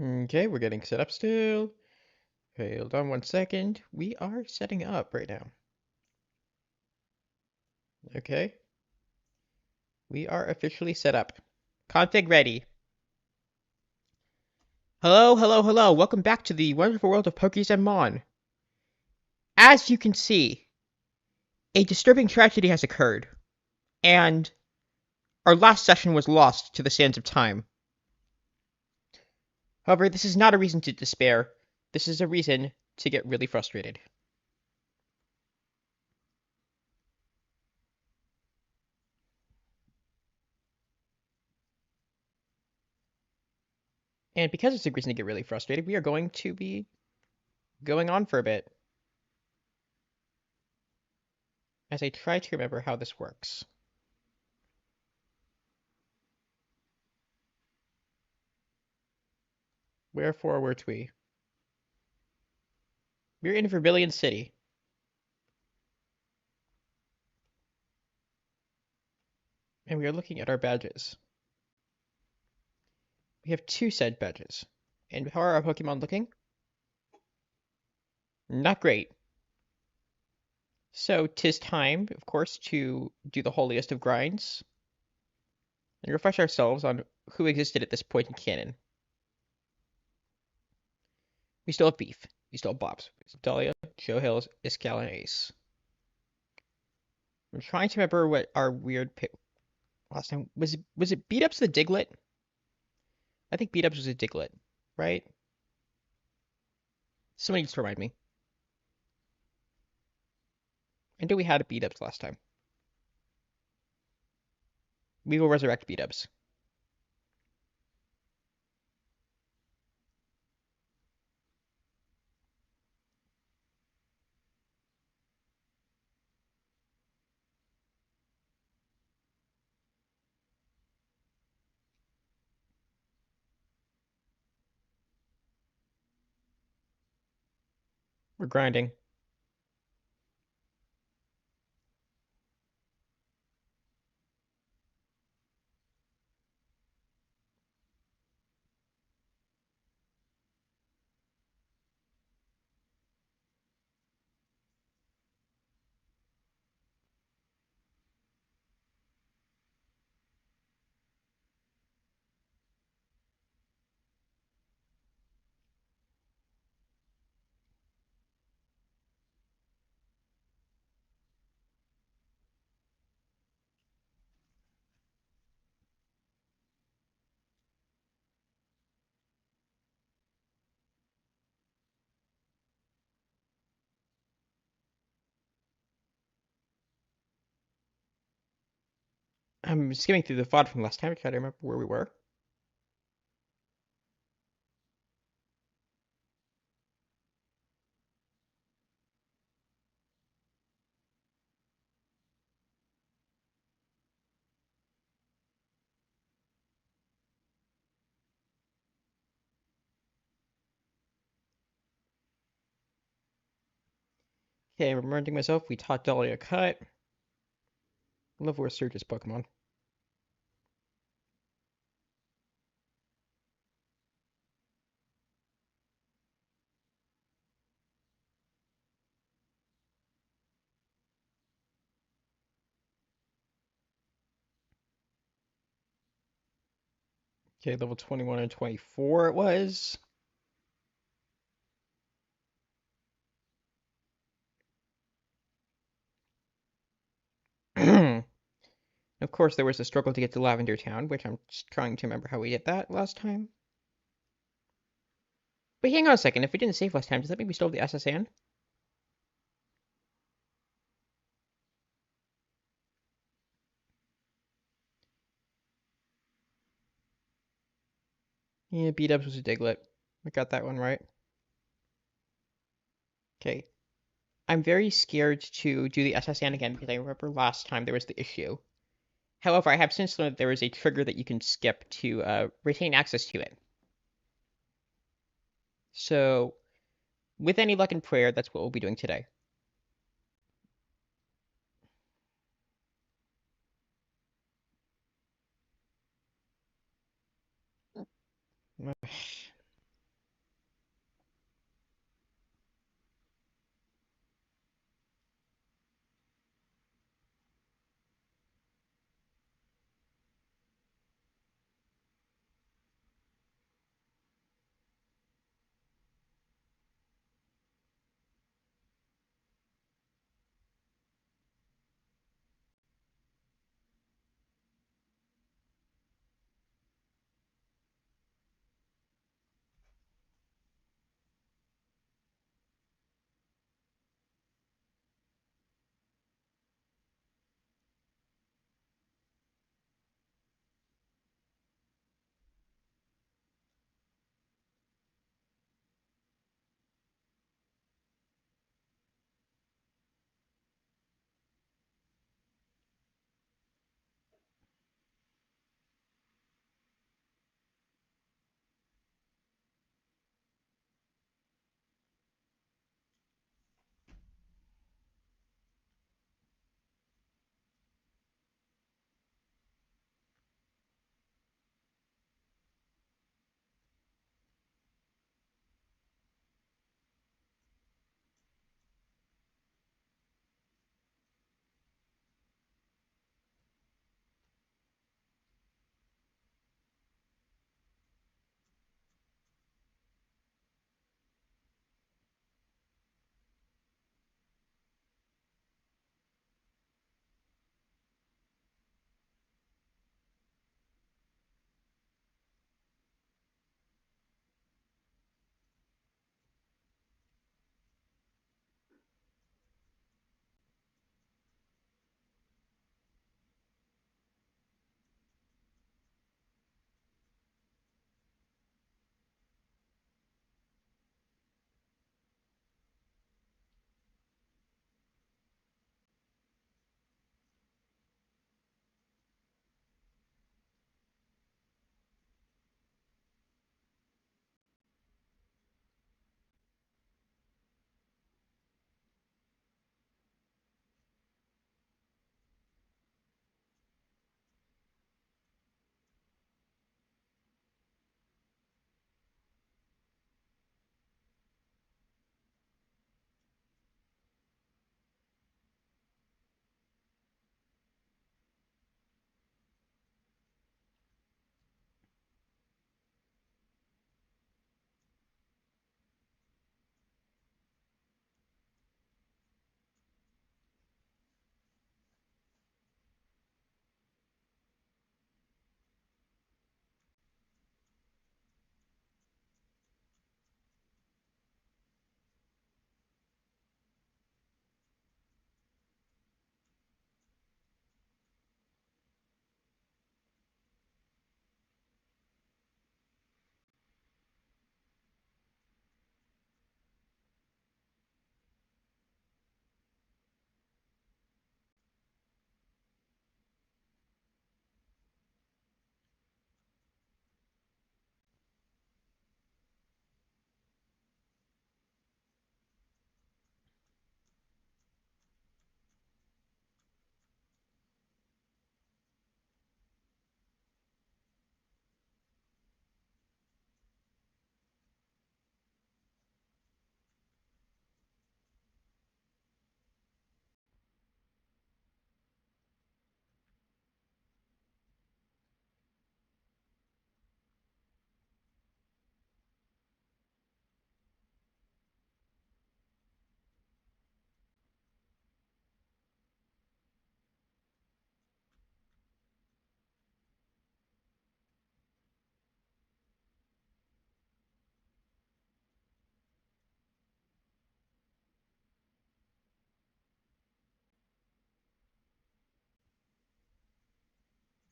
Okay, we're getting set up still. Okay, hold on 1 second. We are setting up right now. Okay. We are officially set up. Config ready. Hello, hello, hello. Welcome back to the wonderful world of Pokemon. As you can see, a disturbing tragedy has occurred, and our last session was lost to the sands of time. However, this is not a reason to despair. This is a reason to get really frustrated. And because it's a reason to get really frustrated, we are going to be going on for a bit as I try to remember how this works. Wherefore were we? We're in Vermilion City. And we are looking at our badges. We have 2 said badges. And how are our Pokemon looking? Not great. So 'tis time, of course, to do the holiest of grinds and refresh ourselves on who existed at this point in canon. We still have Beef. We still have Bobs. Dahlia, Joe Hills, Iskall, and Ace. I'm trying to remember what our weird pick last time was. It Beat Ups the Diglett? I think Beat Ups was a Diglett, right? Somebody just remind me. I knew we had a Beat Ups last time. We will resurrect Beat Ups. We're grinding. I'm skimming through the VOD from last time to try to remember where we were. Okay, I'm reminding myself we taught Dahlia Cut. I love where Surge's Pokemon. Okay, level 21 and 24 it was. Of course, there was a struggle to get to Lavender Town, which I'm just trying to remember how we did that last time. But hang on a second, if we didn't save last time, does that mean we still have the SSN? Yeah, B-Dubs was a Diglett. I got that one right. Okay. I'm very scared to do the SSN again because I remember last time there was the issue. However, I have since learned that there is a trigger that you can skip to retain access to it. So, with any luck and prayer, that's what we'll be doing today.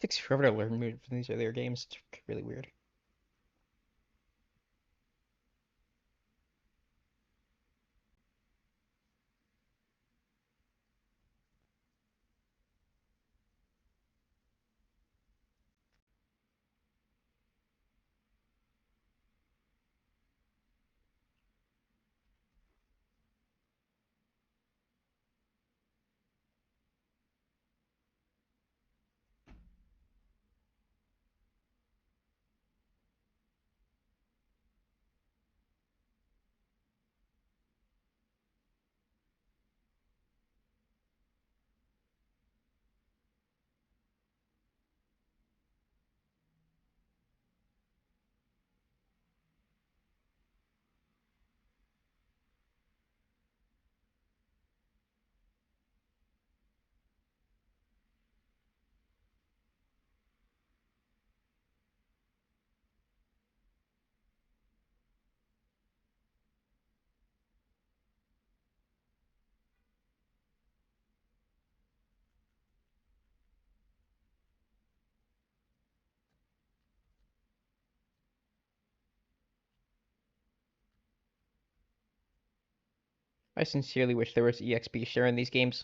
takes forever to learn moves from these earlier games. It's really weird. I sincerely wish there was EXP share in these games.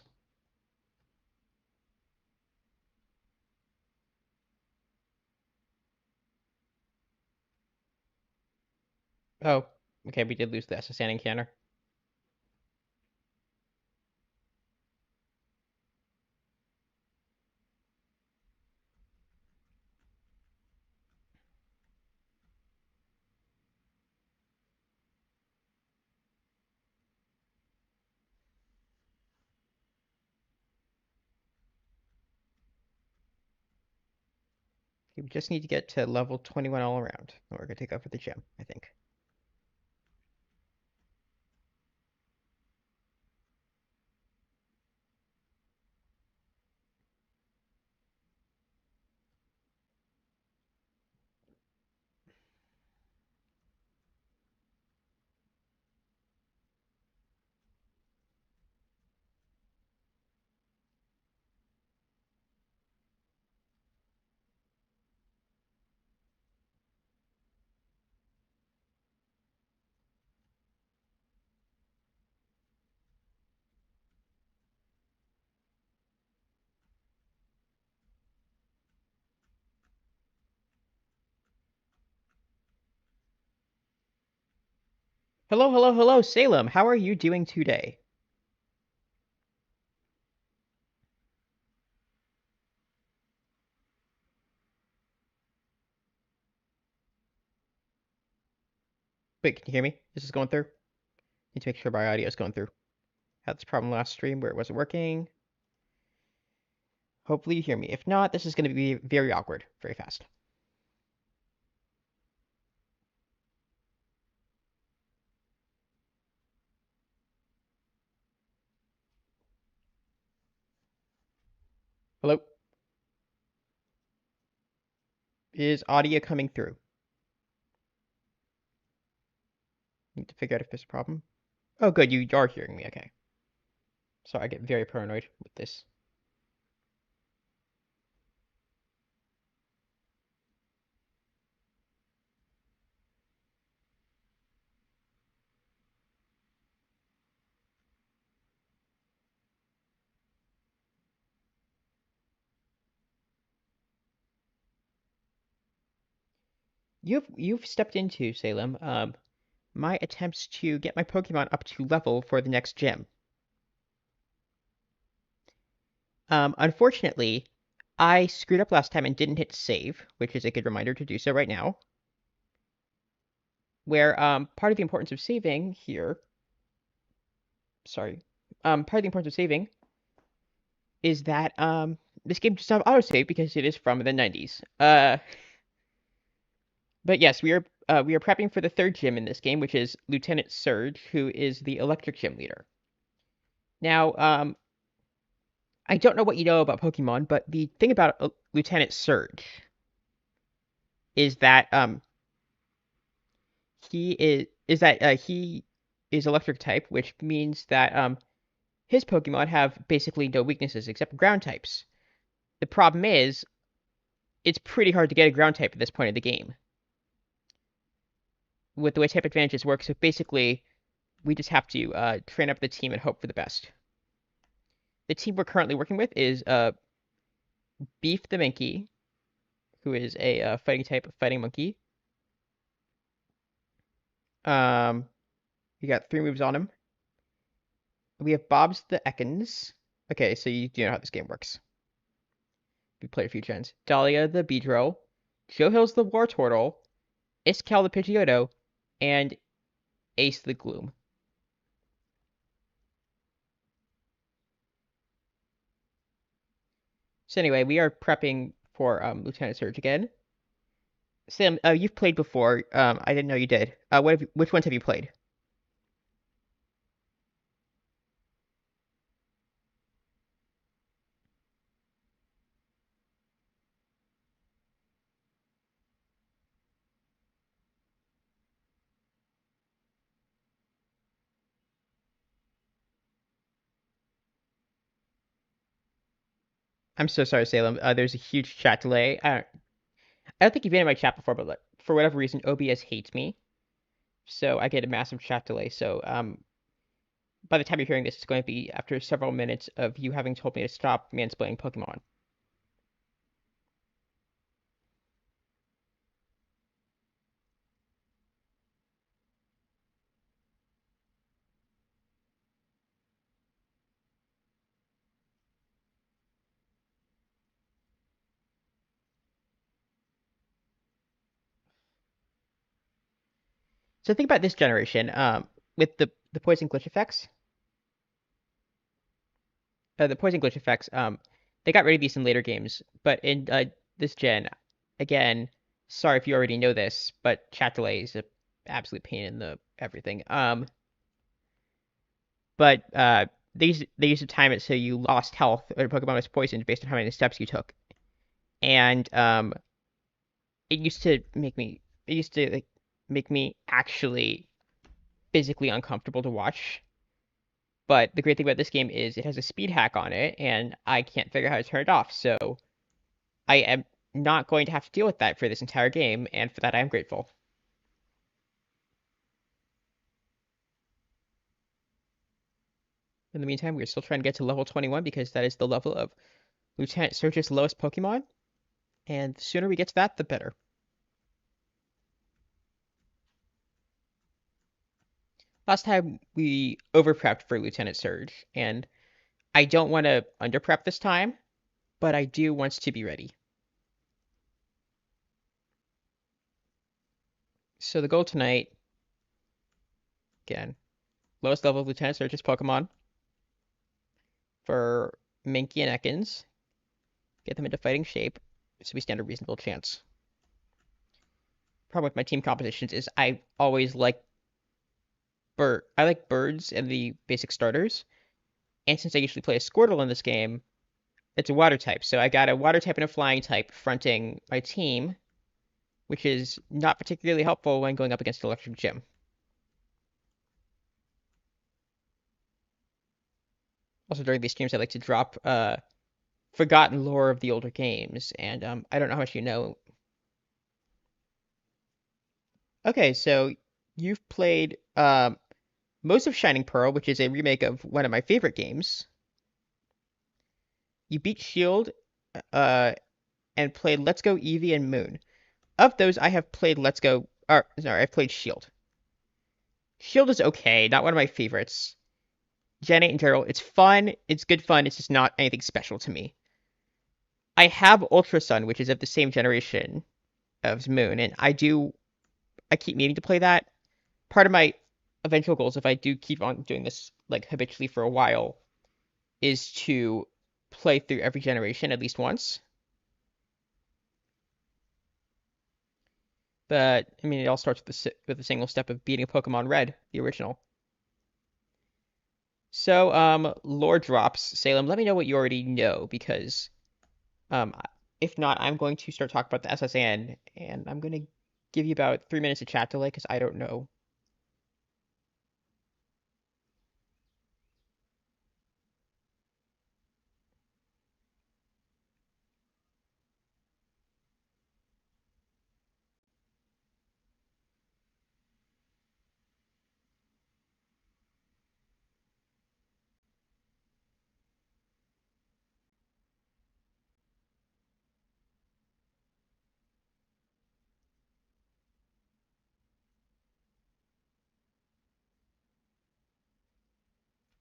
Oh, okay, we did lose the SSN encounter. We just need to get to level 21 all around. And we're gonna take over the gym, I think. Hello, hello, hello, Salem. How are you doing today? Wait, can you hear me? Is this going through? Need to make sure my audio is going through. Had this problem last stream where it wasn't working. Hopefully you hear me. If not, this is going to be very awkward, very fast. Hello? Is audio coming through? Need to figure out if there's a problem. Oh, good, you are hearing me. Okay. So I get very paranoid with this. You've stepped into, Salem, my attempts to get my Pokemon up to level for the next gym. Unfortunately, I screwed up last time and didn't hit save, which is a good reminder to do so right now. Where part of the importance of saving here, sorry, part of the importance of saving is that this game does not have autosave because it is from the 90s. But yes, we are prepping for the third gym in this game, which is Lieutenant Surge, who is the electric gym leader. Now, I don't know what you know about Pokemon, but the thing about Lieutenant Surge is that he is electric type, which means that his Pokemon have basically no weaknesses except ground types. The problem is it's pretty hard to get a ground type at this point in the game. With the way type advantages work, so basically we just have to train up the team and hope for the best. The team we're currently working with is Beef the Monkey, who is a fighting type fighting monkey. We got 3 moves on him. We have Bob's the Ekans. Okay, so you do know how this game works. We played a few gens. Dahlia the Beedrill, Joe Hill's the War Turtle, Iskal the Pidgeotto, and Ace the Gloom. So anyway, we are prepping for Lieutenant Surge again. Sam, you've played before. I didn't know you did. Which ones have you played? I'm so sorry, Salem. There's a huge chat delay. I don't think you've been in my chat before, but for whatever reason, OBS hates me, so I get a massive chat delay. So by the time you're hearing this, it's going to be after several minutes of you having told me to stop mansplaining Pokemon. So think about this generation. With the poison glitch effects, they got rid of these in later games, but in this gen, again, sorry if you already know this, but chat delay is a absolute pain in the everything. But they used to time it so you lost health or Pokemon was poisoned based on how many steps you took, and it used to like make me actually physically uncomfortable to watch. But the great thing about this game is it has a speed hack on it, and I can't figure out how to turn it off. So I am not going to have to deal with that for this entire game, and for that I am grateful. In the meantime, we're still trying to get to level 21 because that is the level of Lieutenant Surge's lowest Pokemon, and the sooner we get to that, the better. Last time we over-prepped for Lieutenant Surge, and I don't want to under-prep this time, but I do want to be ready. So the goal tonight, again, lowest level of Lieutenant Surge's Pokemon for Minky and Ekans. Get them into fighting shape so we stand a reasonable chance. Problem with my team compositions is I always like birds and the basic starters. And since I usually play a Squirtle in this game, it's a water type. So I got a water type and a flying type fronting my team, which is not particularly helpful when going up against Electric Gym. Also, during these streams, I like to drop forgotten lore of the older games, and I don't know how much you know. Okay, so you've played most of Shining Pearl, which is a remake of one of my favorite games. You beat Shield and played Let's Go Eevee and Moon. Of those, I have played I've played Shield. Shield is okay, not one of my favorites. Gen 8 in general, it's fun, it's good fun, it's just not anything special to me. I have Ultra Sun, which is of the same generation of Moon, and I keep meaning to play that. Part of my eventual goals, if I do keep on doing this like habitually for a while, is to play through every generation at least once. But I mean, it all starts with the single step of beating Pokemon Red, the original. So, lore drops, Salem. Let me know what you already know because, um, if not, I'm going to start talking about the SSN, and I'm going to give you about 3 minutes of chat delay because I don't know.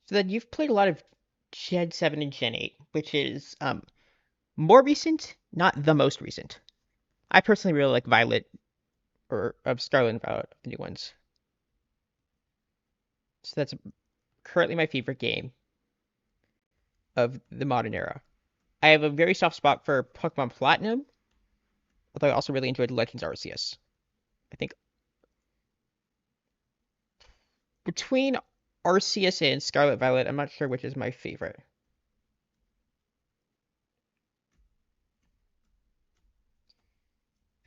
So then you've played a lot of Gen 7 and Gen 8, which is more recent, not the most recent. I personally really like Violet or Scarlet and Violet, the new ones. So that's currently my favorite game of the modern era. I have a very soft spot for Pokemon Platinum, although I also really enjoyed Legends Arceus. I think between Arceus and Scarlet Violet, I'm not sure which is my favorite.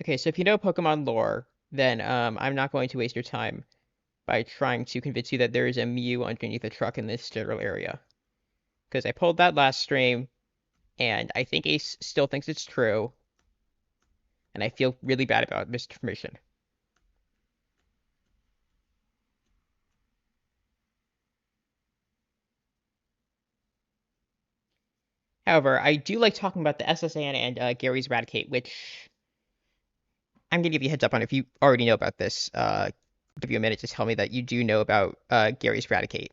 Okay, so if you know Pokemon lore, then I'm not going to waste your time by trying to convince you that there is a Mew underneath a truck in this general area. Because I pulled that last stream, and I think Ace still thinks it's true, and I feel really bad about misinformation. However, I do like talking about the SSN and Gary's Eradicate, which I'm going to give you a heads up on if you already know about this. Give you a minute to tell me that you do know about Gary's Eradicate.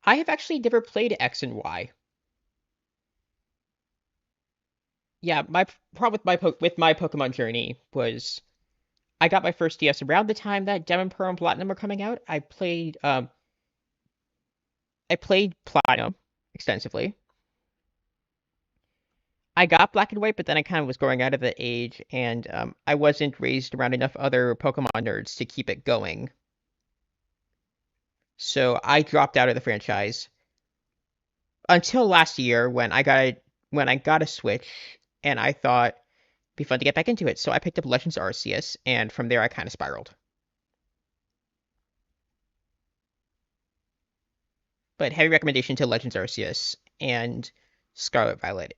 I have actually never played X and Y. Yeah, my problem with my Pokemon journey was I got my first DS around the time that Diamond, Pearl, and Platinum were coming out. I played Platinum extensively. I got Black and White, but then I kind of was growing out of the age, and I wasn't raised around enough other Pokemon nerds to keep it going. So I dropped out of the franchise until last year when I got a Switch, and I thought it'd be fun to get back into it. So I picked up Legends Arceus, and from there I kind of spiraled. But heavy recommendation to Legends Arceus and Scarlet Violet.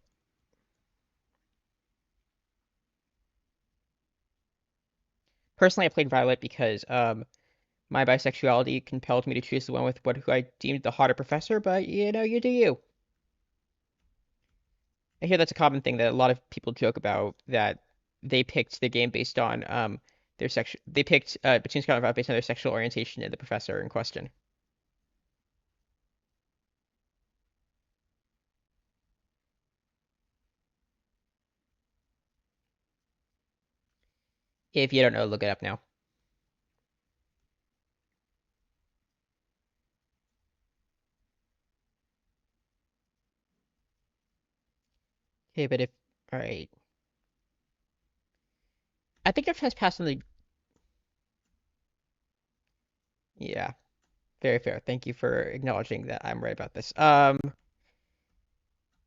Personally, I played Violet because my bisexuality compelled me to choose the one with who I deemed the hotter professor, but you do you. I hear that's a common thing that a lot of people joke about that they picked the game based on their sexual. They picked between Scarlet and Violet based on their sexual orientation and the professor in question. If you don't know, look it up now. Okay, but if all right, I think I've just passed on the. Yeah, very fair. Thank you for acknowledging that I'm right about this.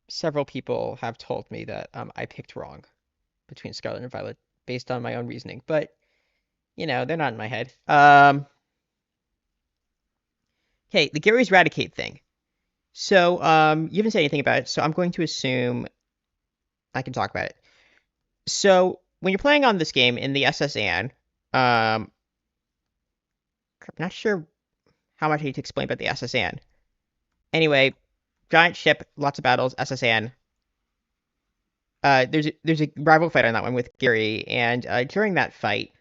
Several people have told me that I picked wrong between Scarlet and Violet based on my own reasoning, but they're not in my head. Okay, the Gary's Eradicate thing. So, you haven't said anything about it, so I'm going to assume I can talk about it. So, when you're playing on this game in the SSN, I'm not sure how much I need to explain about the SSN. Anyway, giant ship, lots of battles, SSN. There's a rival fight on that one with Gary, and during that fight,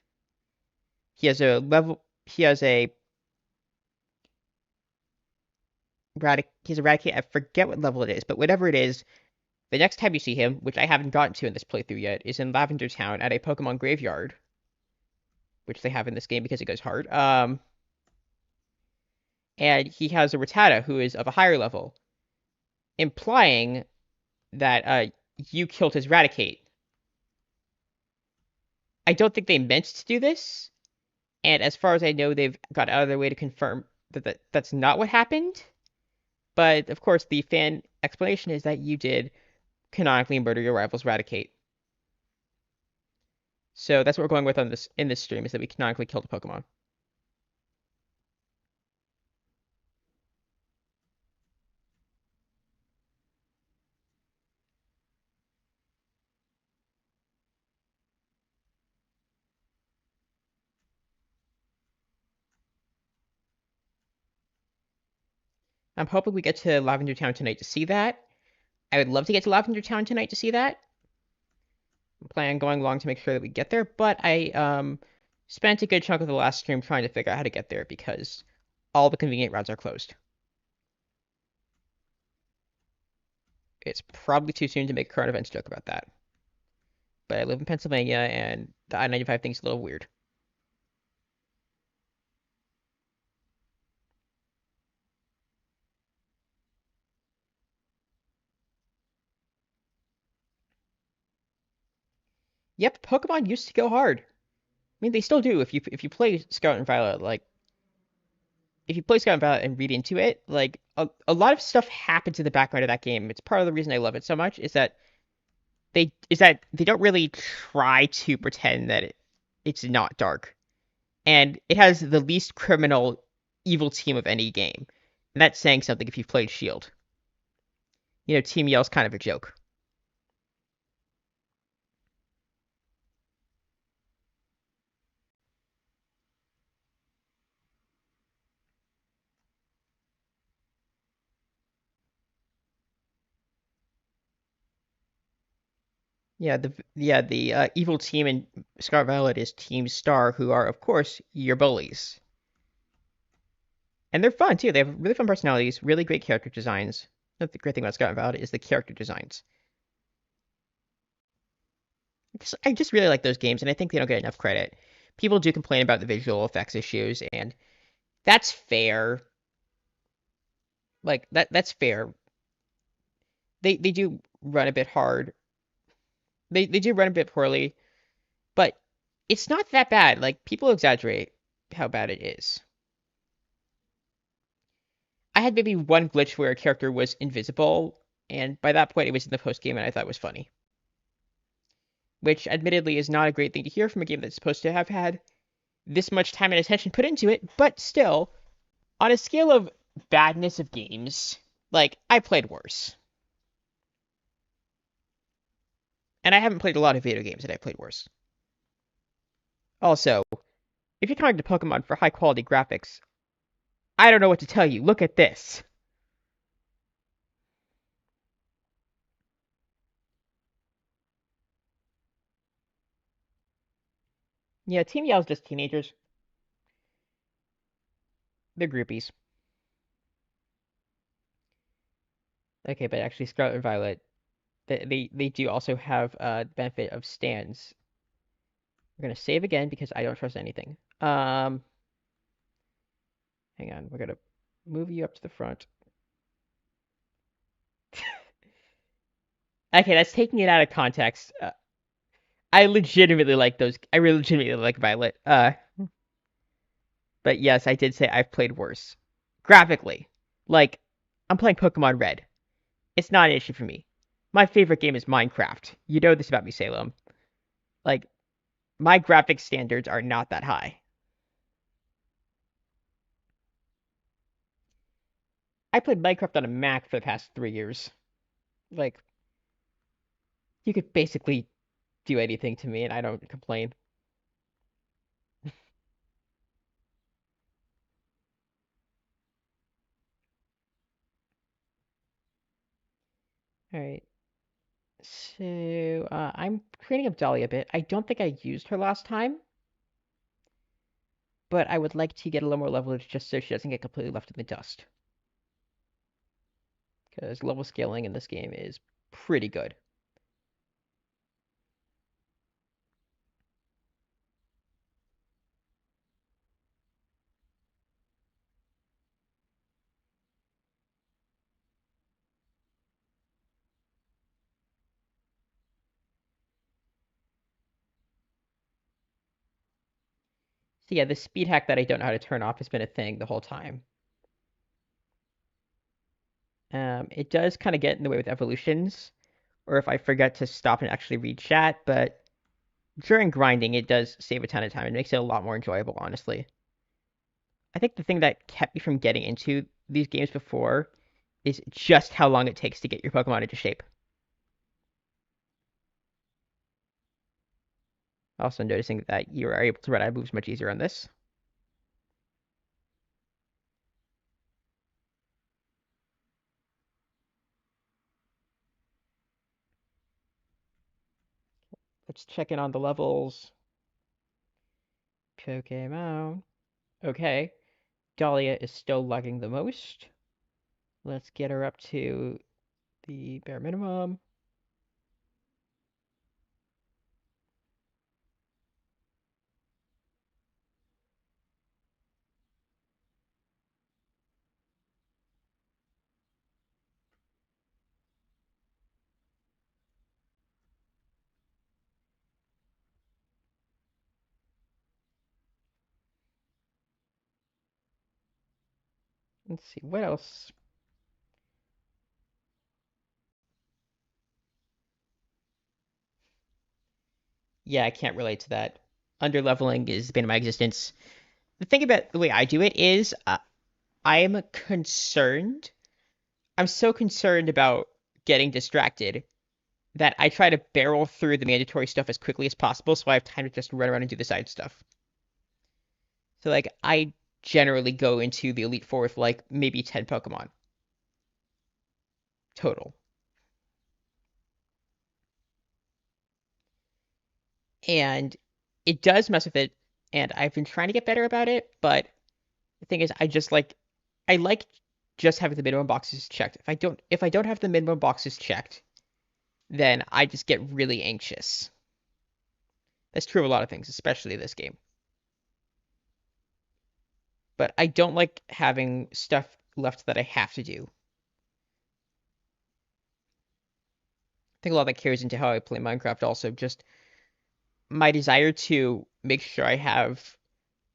he has a he's Eradicate. I forget what level it is, but whatever it is, the next time you see him, which I haven't gotten to in this playthrough yet, is in Lavender Town at a Pokemon graveyard, which they have in this game because it goes hard. And he has a Rattata who is of a higher level, implying that you killed his Raticate. I don't think they meant to do this, and as far as I know, they've got out of their way to confirm that's not what happened. But of course, the fan explanation is that you did canonically murder your rival's Raticate. So that's what we're going with on this in this stream is that we canonically killed a Pokemon. I'm hoping we get to Lavender Town tonight to see that. I would love to get to Lavender Town tonight to see that. I'm planning on going along to make sure that we get there, but I spent a good chunk of the last stream trying to figure out how to get there because all the convenient routes are closed. It's probably too soon to make a current events joke about that. But I live in Pennsylvania, and the I-95 thing's a little weird. Yep, Pokemon used to go hard. I mean, they still do. If you play Scarlet and Violet, like if you play Scarlet and Violet and read into it, like a lot of stuff happens in the background of that game. It's part of the reason I love it so much is that they don't really try to pretend that it's not dark, and it has the least criminal evil team of any game. And that's saying something if you've played Shield. You know, Team Yell's kind of a joke. The evil team in Scarlet Violet is Team Star, who are of course your bullies, and they're fun too. They have really fun personalities, really great character designs. The great thing about Scarlet Violet is the character designs. I just really like those games, and I think they don't get enough credit. People do complain about the visual effects issues, and that's fair. Like that's fair. They do run a bit hard. They do run a bit poorly, but it's not that bad. Like people exaggerate how bad it is. I had maybe one glitch where a character was invisible, and by that point it was in the post game, and I thought it was funny. Which, admittedly, is not a great thing to hear from a game that's supposed to have had this much time and attention put into it, but still, on a scale of badness of games, like, I played worse. And I haven't played a lot of video games that I played worse. Also, if you're coming to Pokemon for high quality graphics, I don't know what to tell you. Look at this. Yeah, Team Yell's just teenagers. They're groupies. Okay, but actually, Scarlet and Violet, they do also have the benefit of stands. We're gonna save again because I don't trust anything. Hang on, we're gonna move you up to the front. Okay, that's taking it out of context. I legitimately like those. I really legitimately like Violet. But yes, I did say I've played worse. Graphically, like I'm playing Pokemon Red. It's not an issue for me. My favorite game is Minecraft. You know this about me, Salem. Like my graphic standards are not that high. I played Minecraft on a Mac for the past 3 years. Like you could basically do anything to me, and I don't complain. All right. So I'm training up Dolly a bit. I don't think I used her last time, but I would like to get a little more leverage just so she doesn't get completely left in the dust. Because level scaling in this game is pretty good. So yeah, the speed hack that I don't know how to turn off has been a thing the whole time. It does kind of get in the way with evolutions, or if I forget to stop and actually read chat, but during grinding, it does save a ton of time. It makes it a lot more enjoyable, honestly. I think the thing that kept me from getting into these games before is just how long it takes to get your Pokemon into shape. Also noticing that you are able to run out of moves much easier on this. Let's check in on the levels. Pokemon. Okay. Dahlia is still lagging the most. Let's get her up to the bare minimum. Let's see, what else? Yeah, I can't relate to that. Underleveling is the bane of my existence. The thing about the way I do it is I'm concerned. I'm so concerned about getting distracted that I try to barrel through the mandatory stuff as quickly as possible so I have time to just run around and do the side stuff. So like I generally go into the Elite Four with like maybe 10 Pokemon total. And it does mess with it, and I've been trying to get better about it, but the thing is I like just having the minimum boxes checked. If I don't have the minimum boxes checked, then I just get really anxious. That's true of a lot of things, especially this game. But I don't like having stuff left that I have to do. I think a lot of that carries into how I play Minecraft also, just my desire to make sure I have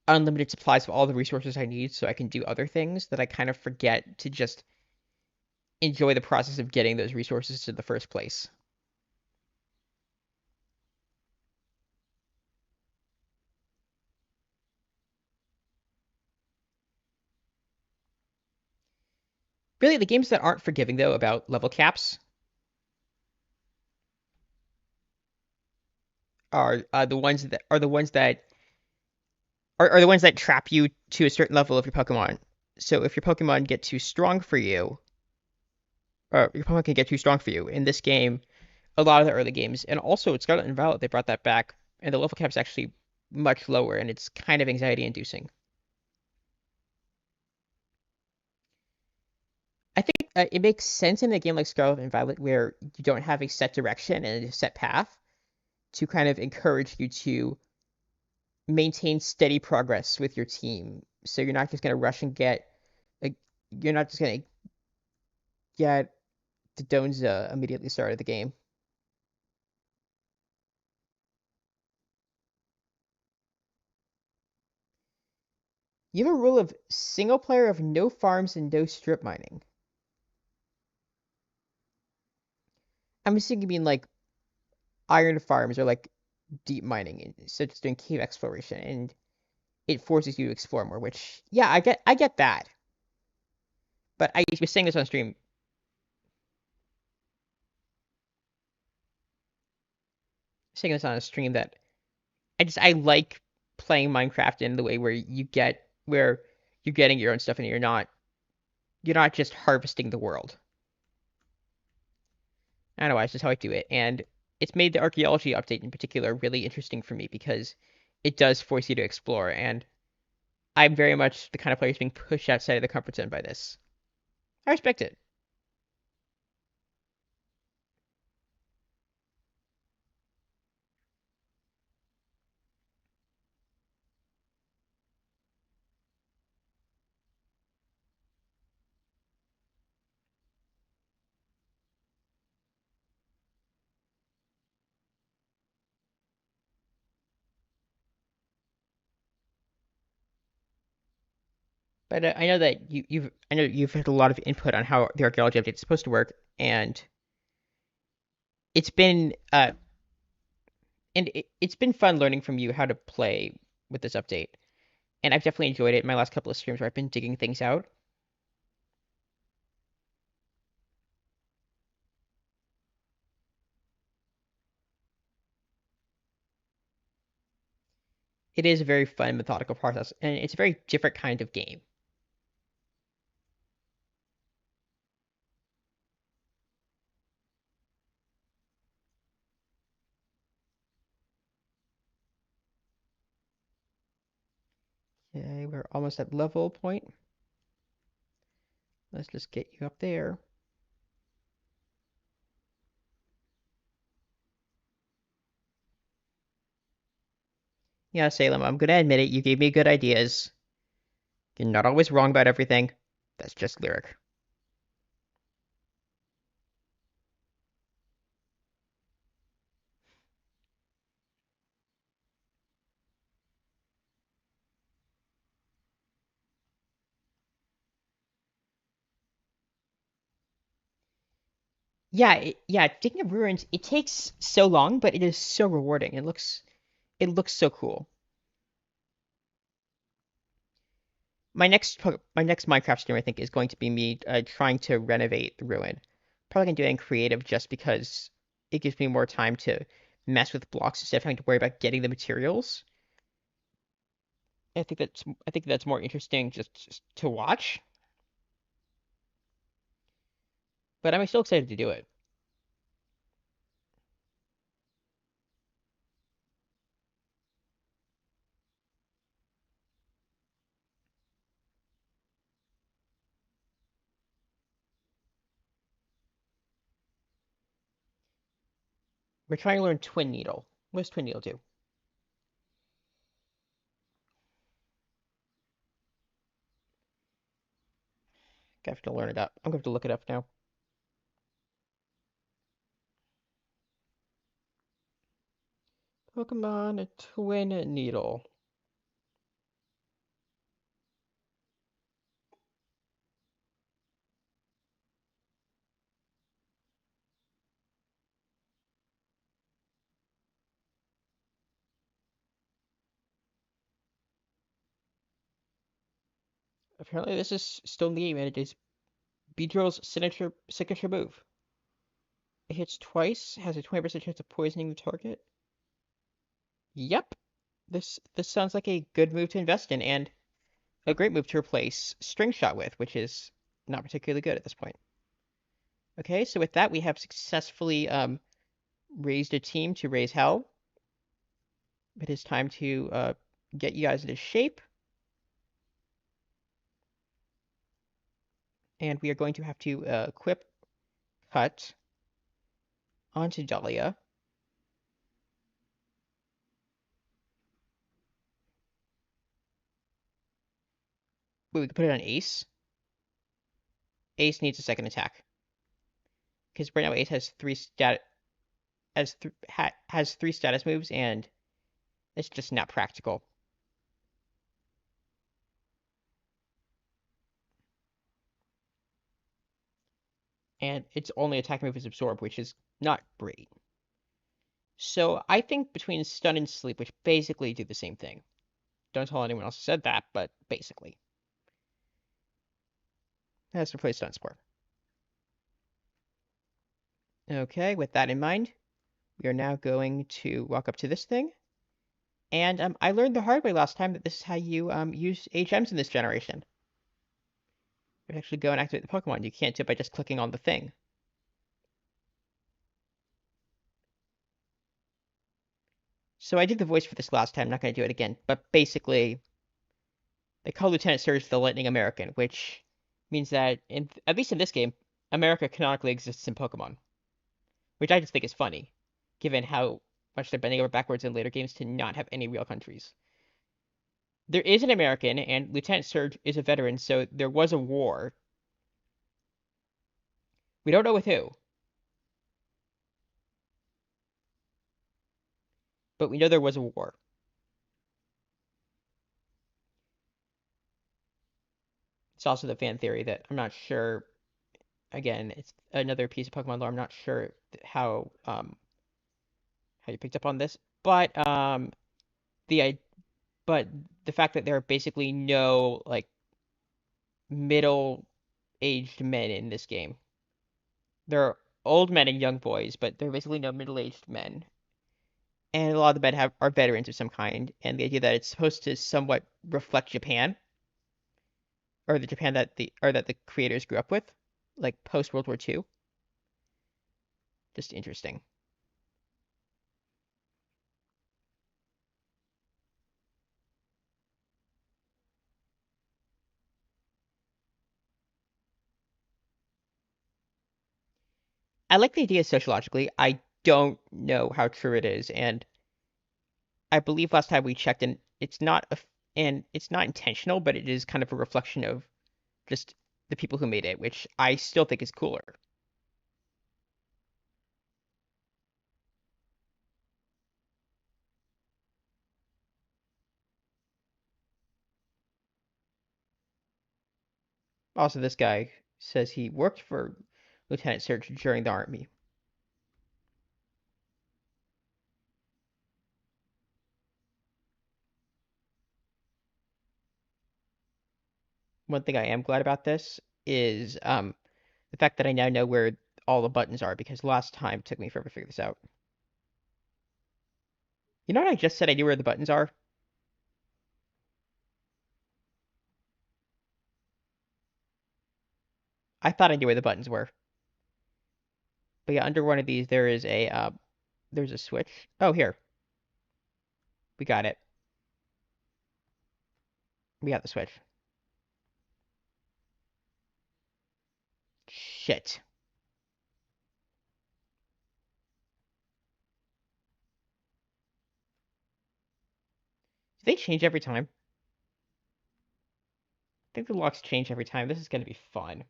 unlimited supplies of all the resources I need so I can do other things that I kind of forget to just enjoy the process of getting those resources in the first place. Really, the games that aren't forgiving though about level caps are the ones that are the ones that trap you to a certain level of your Pokemon. So if your Pokemon get too strong for you, or your Pokemon can get too strong for you in this game, a lot of the early games, and also it's Scarlet and Violet, they brought that back, and the level cap is actually much lower, and it's kind of anxiety inducing. I think it makes sense in a game like Scarlet and Violet where you don't have a set direction and a set path to kind of encourage you to maintain steady progress with your team. So you're not just gonna rush and get like you're not just gonna get the Donza immediately started the game. You have a rule of single player of no farms and no strip mining. I'm assuming you mean like iron farms or like deep mining, such as doing cave exploration, and it forces you to explore more. Which, yeah, I get that. But I was saying this on stream, saying this on a stream that I like playing Minecraft in the way where you're getting your own stuff and you're not just harvesting the world. I don't know why, it's just how I do it. And it's made the archaeology update in particular really interesting for me because it does force you to explore, and I'm very much the kind of player who's being pushed outside of the comfort zone by this. I respect it. But I know that I know you've had a lot of input on how the archaeology update is supposed to work, and it's been it's been fun learning from you how to play with this update. And I've definitely enjoyed it in my last couple of streams where I've been digging things out. It is a very fun, methodical process, and it's a very different kind of game. Okay, we're almost at level point. Let's just get you up there. Yeah, Salem, I'm gonna admit it, you gave me good ideas. You're not always wrong about everything. That's just lyric. Yeah, digging up ruins, it takes so long, but it is so rewarding. It looks so cool. My next Minecraft stream, I think, is going to be me trying to renovate the ruin. Probably gonna do it in creative just because it gives me more time to mess with blocks instead of having to worry about getting the materials. I think that's more interesting just to watch, but I'm still excited to do it. We're trying to learn Twin Needle. What does Twin Needle do? I have to learn it up. I'm going to have to look it up now. Pokemon Twin Needle. Apparently, this is still in the game, and it is Beedrill's signature move. It hits twice, has a 20% chance of poisoning the target. Yep, this sounds like a good move to invest in, and a great move to replace String Shot with, which is not particularly good at this point. Okay, so with that, we have successfully raised a team to raise hell. It is time to get you guys into shape. And we are going to have to equip Cut onto Dahlia. Wait, we can put it on Ace. Ace needs a second attack. Because right now Ace has has three status moves, and it's just not practical. And its only attack move is Absorb, which is not great. So I think between Stun and Sleep, which basically do the same thing. Don't tell anyone else said that, but basically. Let's replace Stun Spore. Okay, with that in mind, we are now going to walk up to this thing. And I learned the hard way last time that this is how you use HMs in this generation. You actually go and activate the Pokemon. You can't do it by just clicking on the thing. So I did the voice for this last time, I'm not going to do it again. But basically, they call Lieutenant Surge the Lightning American, which means that, at least in this game, America canonically exists in Pokemon. Which I just think is funny, given how much they're bending over backwards in later games to not have any real countries. There is an American, and Lieutenant Surge is a veteran, so there was a war. We don't know with who, but we know there was a war. It's also the fan theory that I'm not sure. Again, it's another piece of Pokemon lore. I'm not sure how you picked up on this, but the but the fact that there are basically no like middle-aged men in this game. There are old men and young boys, but there are basically no middle-aged men. And a lot of the men are veterans of some kind, and the idea that it's supposed to somewhat reflect Japan, or the Japan that the creators grew up with, like post World War II. Just interesting. I like the idea sociologically. I don't know how true it is, and I believe last time we checked, and it's not intentional, but it is kind of a reflection of just the people who made it, which I still think is cooler. Also, this guy says he worked for Lieutenant Surge during the army. One thing I am glad about this is the fact that I now know where all the buttons are because last time it took me forever to figure this out. You know what I just said I knew where the buttons are? I thought I knew where the buttons were. But yeah, under one of these there's a switch. Oh, here. We got it. We got the switch. Shit. Do they change every time? I think the locks change every time. This is gonna be fun.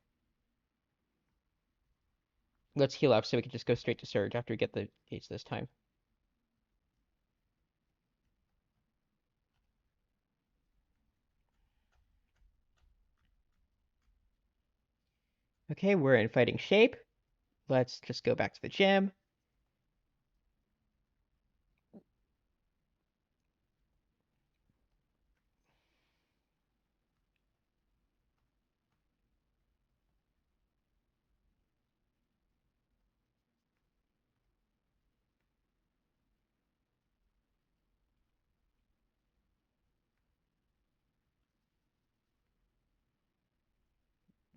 Let's heal up so we can just go straight to Surge after we get the gates this time. Okay, we're in fighting shape. Let's just go back to the gym.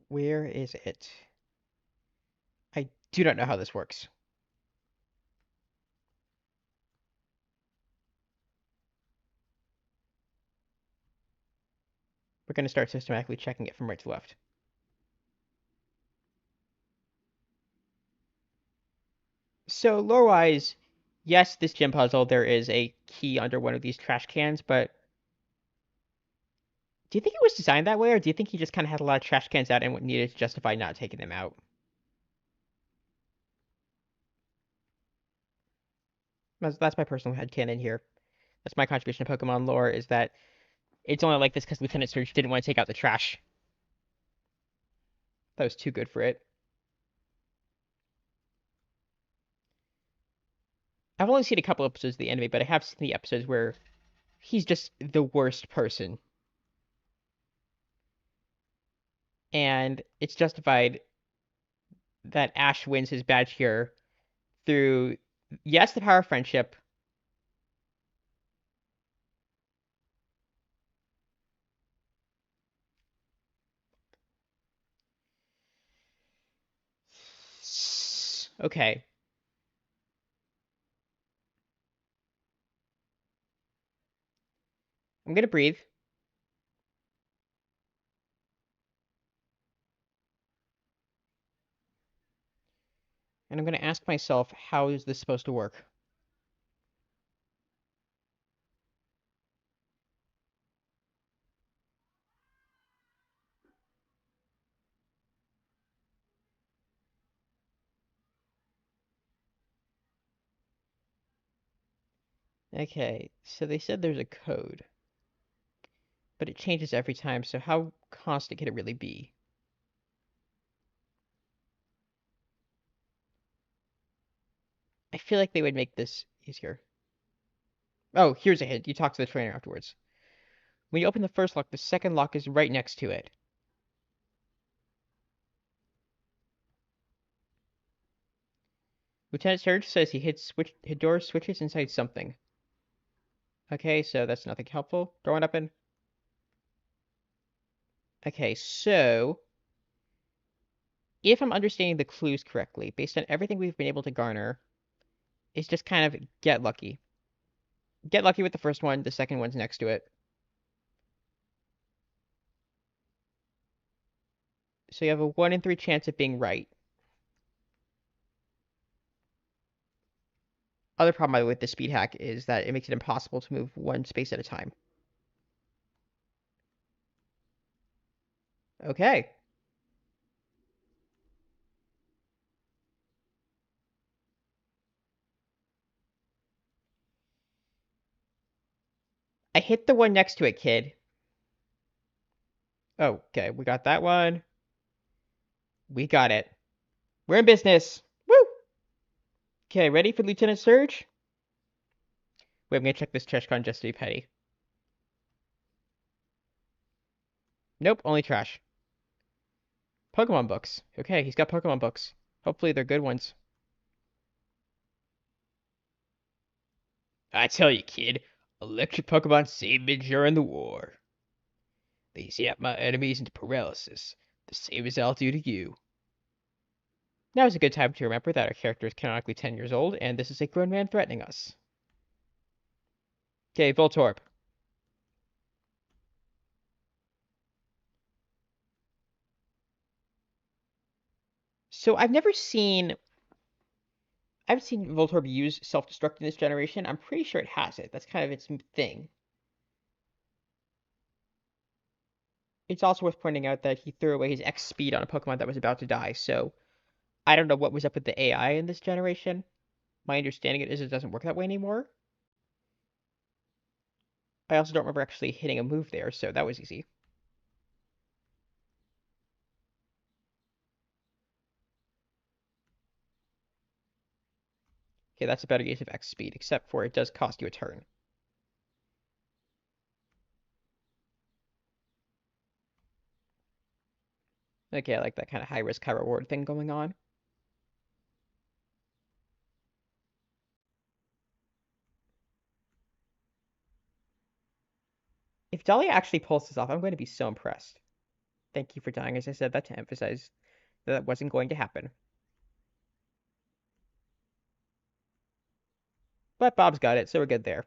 Where is it? I do not know how this works. We're going to start systematically checking it from right to left. So lore-wise, yes, this gym puzzle, there is a key under one of these trash cans, but do you think it was designed that way, or do you think he just kind of had a lot of trash cans out and needed to justify not taking them out? That's my personal headcanon here. That's my contribution to Pokemon lore, is that it's only like this because Lieutenant Surge didn't want to take out the trash. That was too good for it. I've only seen a couple episodes of the anime, but I have seen the episodes where he's just the worst person. And it's justified that Ash wins his badge here through, yes, the power of friendship. Okay. I'm gonna breathe. And I'm gonna ask myself, how is this supposed to work? Okay, so they said there's a code, but it changes every time, so how constant can it really be? I feel like they would make this easier. Oh, here's a hint. You talk to the trainer afterwards. When you open the first lock, the second lock is right next to it. Lieutenant Surge says he hit door switches inside something. Okay, so that's nothing helpful. Throw it up in. Okay, so if I'm understanding the clues correctly, based on everything we've been able to garner, it's just kind of get lucky. Get lucky with the first one, the second one's next to it. So you have a 1 in 3 chance of being right. other problem with the speed hack is that it makes it impossible to move one space at a time. Okay. I hit the one next to it, kid. Oh, okay, we got that one. We got it. We're in business. Woo! Okay, ready for Lieutenant Surge? Wait, I'm gonna check this trash con just to be petty. Nope, only trash. Pokemon books. Okay, he's got Pokemon books. Hopefully they're good ones. I tell you, kid, electric Pokemon saved me during the war. They zap my enemies into paralysis, the same as I'll do to you. Now is a good time to remember that our character is canonically 10 years old, and this is a grown man threatening us. Okay, Voltorb. So I've seen Voltorb use self-destruct in this generation. I'm pretty sure it has it. That's kind of its thing. It's also worth pointing out that he threw away his X speed on a Pokemon that was about to die, so I don't know what was up with the AI in this generation. My understanding is it doesn't work that way anymore. I also don't remember actually hitting a move there, so that was easy. Okay, that's a better use of X speed, except for it does cost you a turn. Okay, I like that kind of high risk, high reward thing going on. If Dahlia actually pulls this off, I'm going to be so impressed. Thank you for dying, as I said that to emphasize that that wasn't going to happen. But Bob's got it, so we're good there.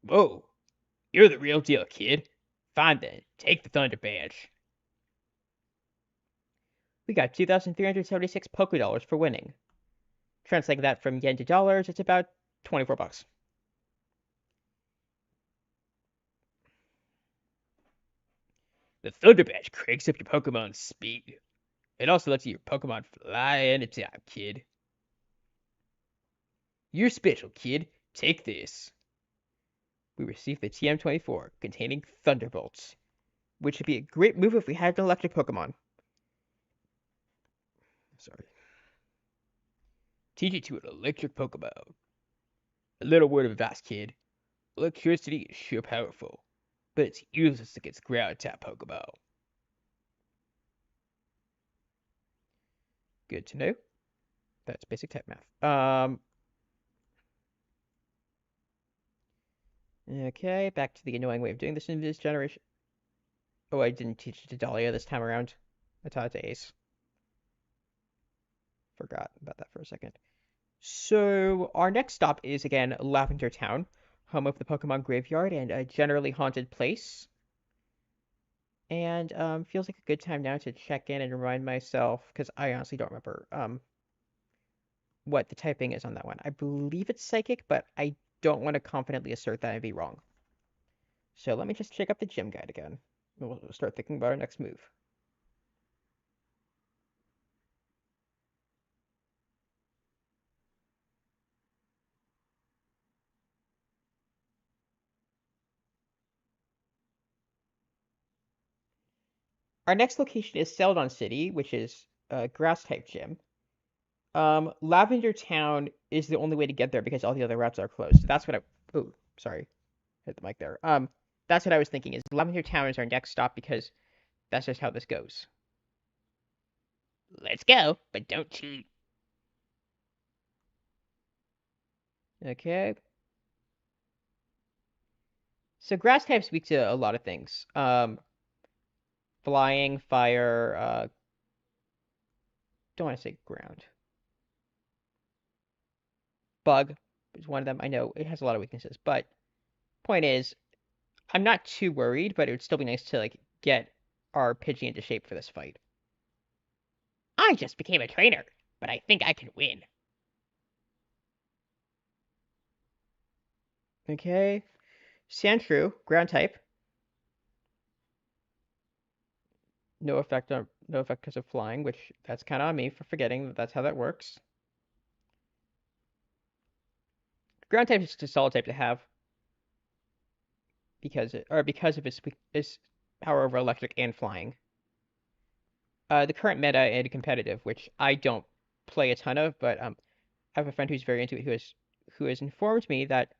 Whoa, you're the real deal, kid. Fine then, take the Thunder Badge. We got 2,376 Poké Dollars for winning. Translating that from yen to dollars, it's about 24 bucks. The Thunder Badge cranks up your Pokemon's speed. It also lets your Pokemon fly anytime, kid. You're special, kid. Take this. We received the TM24 containing Thunderbolts, which would be a great move if we had an electric Pokemon. Sorry. Teach it to an electric Pokemon. A little word of advice, kid. Electricity is sure powerful, but it's useless against ground type Pokemon. Good to know. That's basic type math. Okay, back to the annoying way of doing this in this generation. Oh, I didn't teach it to Dahlia this time around. I taught it to Ace. Forgot about that for a second. So, our next stop is, again, Lavender Town, home of the Pokemon Graveyard and a generally haunted place. And feels like a good time now to check in and remind myself, because I honestly don't remember what the typing is on that one. I believe it's Psychic, but I don't want to confidently assert that I'd be wrong. So let me just check up the gym guide again. We'll start thinking about our next move. Our next location is Celadon City, which is a grass-type gym. Lavender Town is the only way to get there because all the other routes are closed. That's what I... Oh, sorry. Hit the mic there. That's what I was thinking, is Lavender Town is our next stop because that's just how this goes. Let's go, but don't cheat. Okay. So grass types speak to a lot of things. Flying, fire, don't want to say ground. Bug is one of them. I know it has a lot of weaknesses, but point is, I'm not too worried, but it would still be nice to like get our Pidgey into shape for this fight. I just became a trainer, but I think I can win. Okay. Sandshrew, ground type. No effect because of flying, which that's kind of on me for forgetting that that's how that works. Ground type is just a solid type to have because of its power over electric and flying. The current meta and competitive, which I don't play a ton of, but I have a friend who's very into it who has informed me that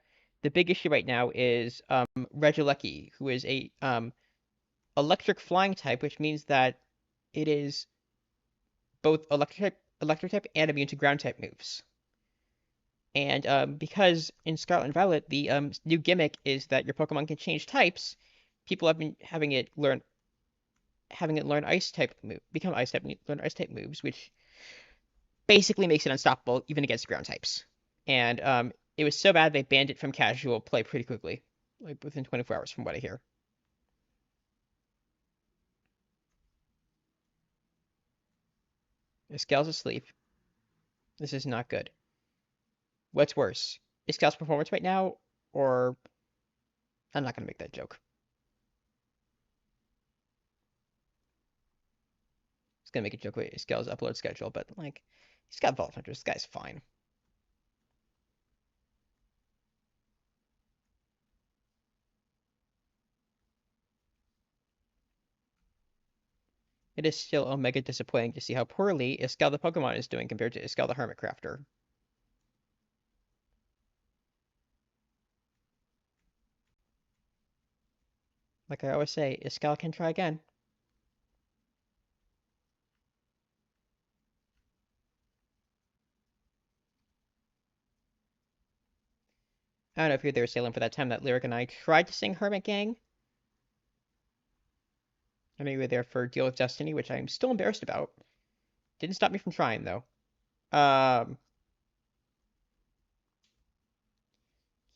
the big issue right now is Regieleki, who is a electric flying type, which means that it is both electric type and immune to ground type moves. And because in Scarlet and Violet, the new gimmick is that your Pokemon can change types, people have been having it learn ice type move, become ice type, learn ice type moves, which basically makes it unstoppable even against ground types. And it was so bad they banned it from casual play pretty quickly, like within 24 hours, from what I hear. Escal's asleep. This is not good. What's worse, Escal's performance right now, or I'm not gonna make that joke. I was gonna make a joke with Escal's upload schedule, but like, he's got Vault Hunters. This guy's fine. It is still omega disappointing to see how poorly Escal the Pokemon is doing compared to Escal the Hermit Crafter. Like I always say, Escal can try again. I don't know if you're there, Salem, for that time that Lyric and I tried to sing Hermit Gang. I know you were there for Deal with Destiny, which I'm still embarrassed about. Didn't stop me from trying, though. Um,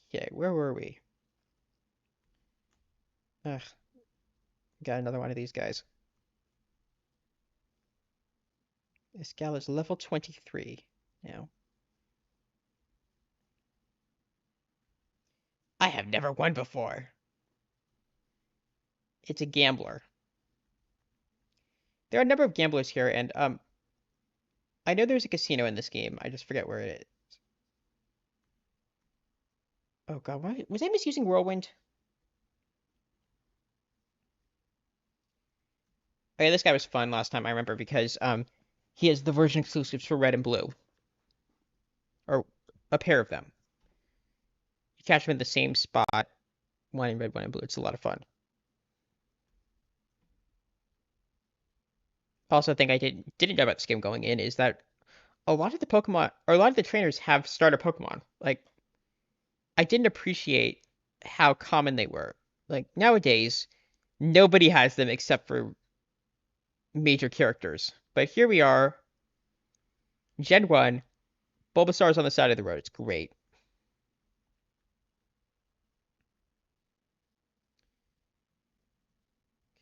okay, where were we? Ugh, got another one of these guys. This gal is level 23 now. I have never won before. It's a gambler. There are a number of gamblers here, and I know there's a casino in this game. I just forget where it is. Oh god, why was I misusing Whirlwind? Oh yeah, this guy was fun last time I remember because he has the version exclusives for Red and Blue, or a pair of them. You catch them in the same spot, one in red, one in blue. It's a lot of fun. Also, thing I didn't know about this game going in is that a lot of the Pokemon or a lot of the trainers have starter Pokemon. Like I didn't appreciate how common they were. Like nowadays, nobody has them except for major characters. But here we are, Gen 1, Bulbasaur's on the side of the road. It's great.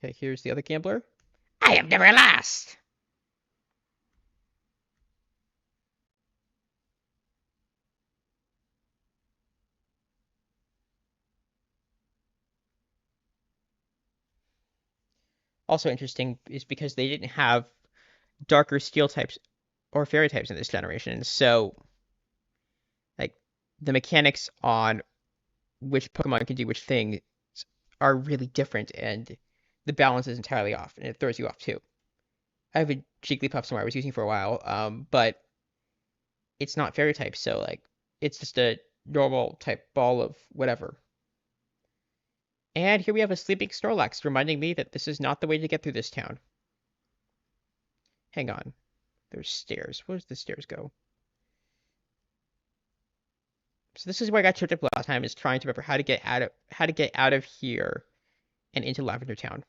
Okay, here's the other gambler. I have never lost! Also interesting is because they didn't have darker steel types or fairy types in this generation. So, like, the mechanics on which Pokemon can do which thing are really different, and the balance is entirely off, and it throws you off too. I have a Jigglypuff somewhere I was using for a while, but it's not fairy type, so like it's just a normal type ball of whatever. And here we have a sleeping Snorlax, reminding me that this is not the way to get through this town. Hang on, there's stairs. Where does the stairs go? So this is where I got tripped up last time, is trying to remember how to get out of here and into Lavender Town.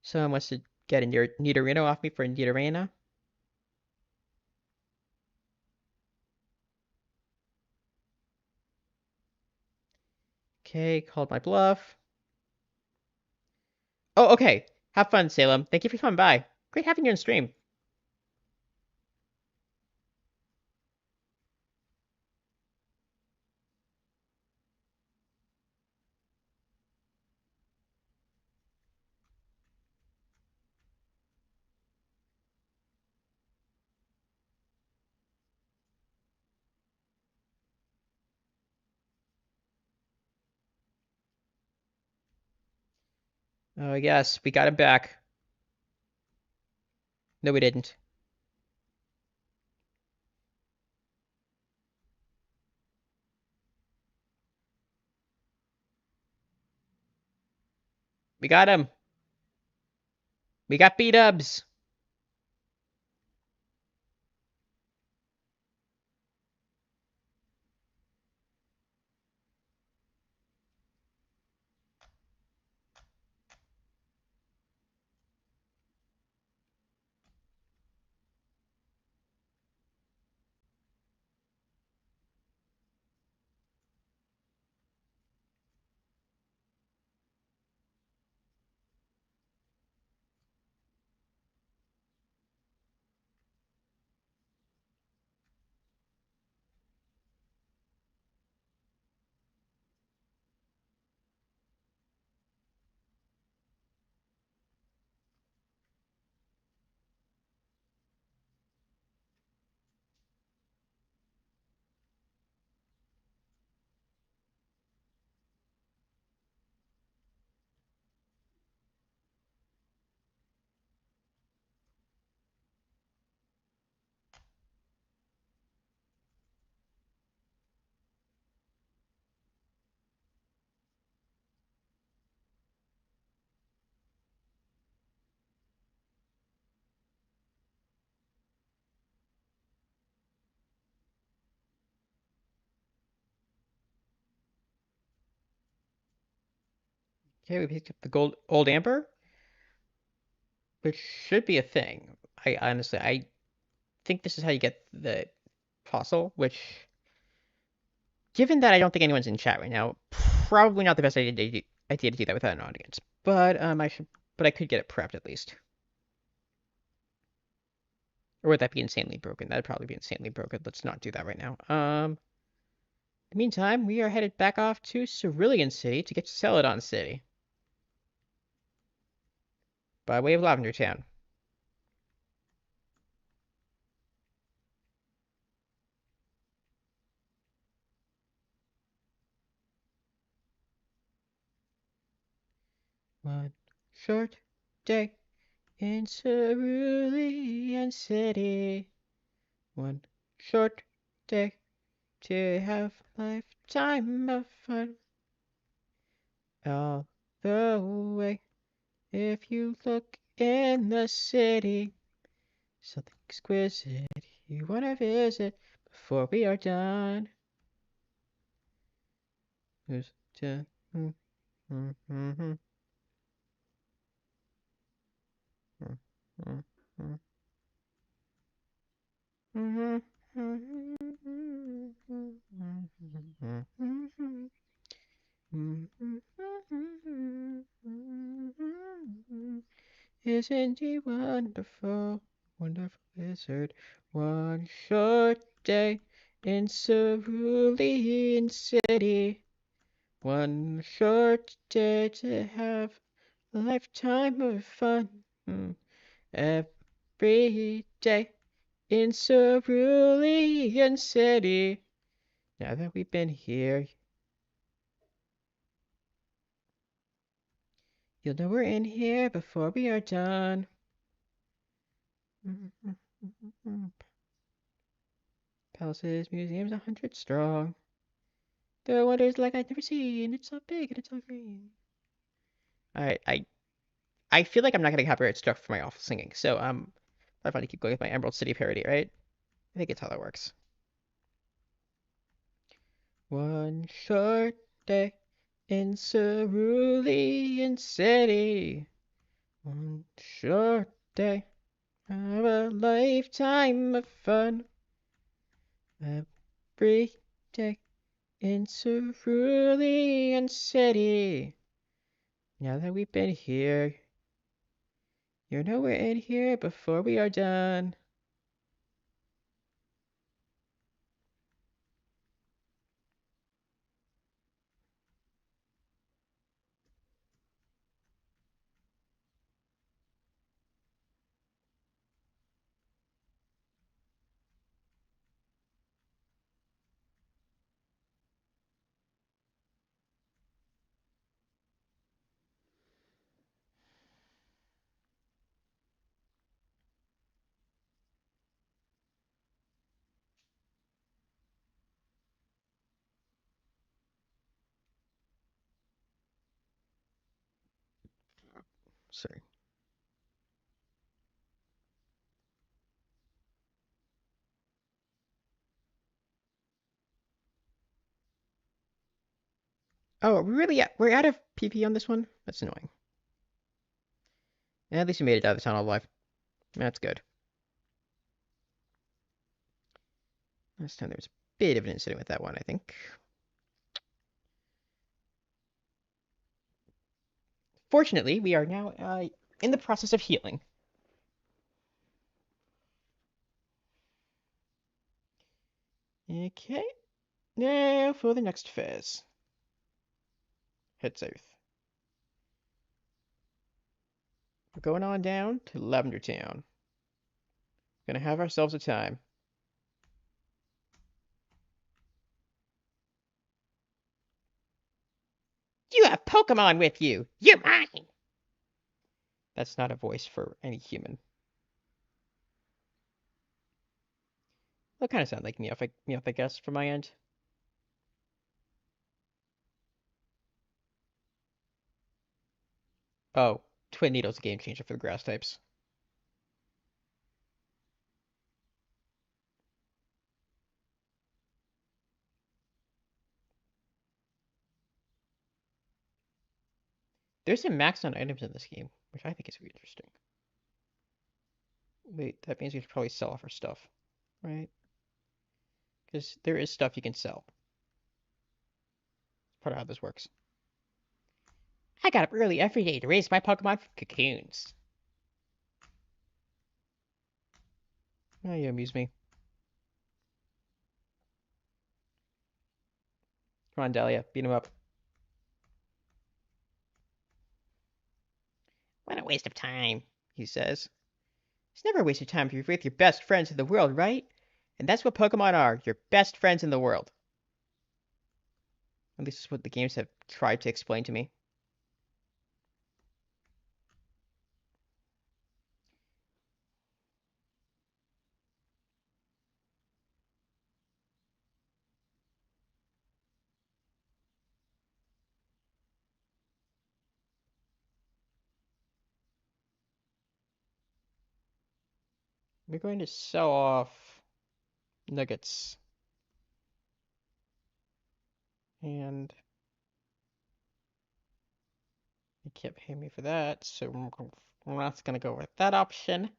Someone wants to get a Nidorino off me for a Nidorina. Okay, called my bluff. Oh, okay. Have fun, Salem. Thank you for coming by. Great having you on stream. Oh, yes, we got him back. No, we didn't. We got him. We got B-dubs. Okay, we picked up the old amber, which should be a thing. I honestly, I think this is how you get the fossil, which, given that I don't think anyone's in chat right now, probably not the best idea to do that without an audience. But I could get it prepped at least. Or would that be insanely broken? That'd probably be insanely broken. Let's not do that right now. In the meantime, we are headed back off to Cerulean City to get to Celadon City by way of Lavender Town. One short day in Cerulean City. One short day to have a lifetime of fun. All the way, if you look in the city, something exquisite you want to visit before we are done. There's just, mm, mm, mm, mm, mm, mm, mm. Isn't he wonderful, wonderful wizard? One short day in Cerulean City. One short day to have a lifetime of fun. Every day in Cerulean City. Now that we've been here, you'll know we're in here before we are done. Palaces, museums, 100 strong. There are wonders like I'd never seen. It's so big and it's so green. Alright, I feel like I'm not gonna copyright struck for my awful singing, so I want to keep going with my Emerald City parody, right? I think it's how that works. One short day in Cerulean City. One short day of a lifetime of fun. Every day in Cerulean City. Now that we've been here, you know we're in here before we are done. Sorry. Oh, we're out of PP on this one? That's annoying. At least we made it out of the tunnel alive. That's good. Last time there was a bit of an incident with that one, I think. Fortunately, we are now in the process of healing. Okay. Now for the next phase. Head south. We're going on down to Lavender Town. Gonna have ourselves a time. You have Pokemon with you! You're mine! That's not a voice for any human. That kind of sound like Meowth, I guess, from my end. Oh, Twin Needle's a game changer for the grass types. There's some maxed on items in this game, which I think is really interesting. Wait, that means we should probably sell off our stuff, right? Because there is stuff you can sell. That's part of how this works. I got up early every day to raise my Pokemon from cocoons. Oh, you amuse me. Come on, Dahlia, beat him up. What a waste of time, he says. It's never a waste of time if you're with your best friends in the world, right? And that's what Pokemon are, your best friends in the world. At least that's what the games have tried to explain to me. We're going to sell off nuggets. And they can't pay me for that, so we're not going to go with that option.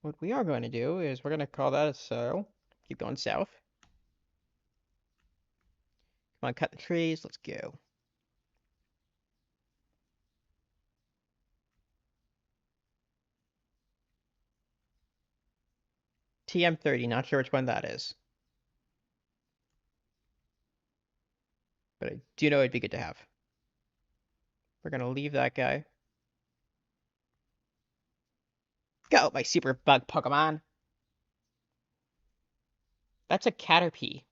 What we are going to do is we're going to call that a sale. Keep going south. Come on, cut the trees. Let's go. TM30, not sure which one that is. But I do know it'd be good to have. We're going to leave that guy. Go, my super bug Pokemon! That's a Caterpie.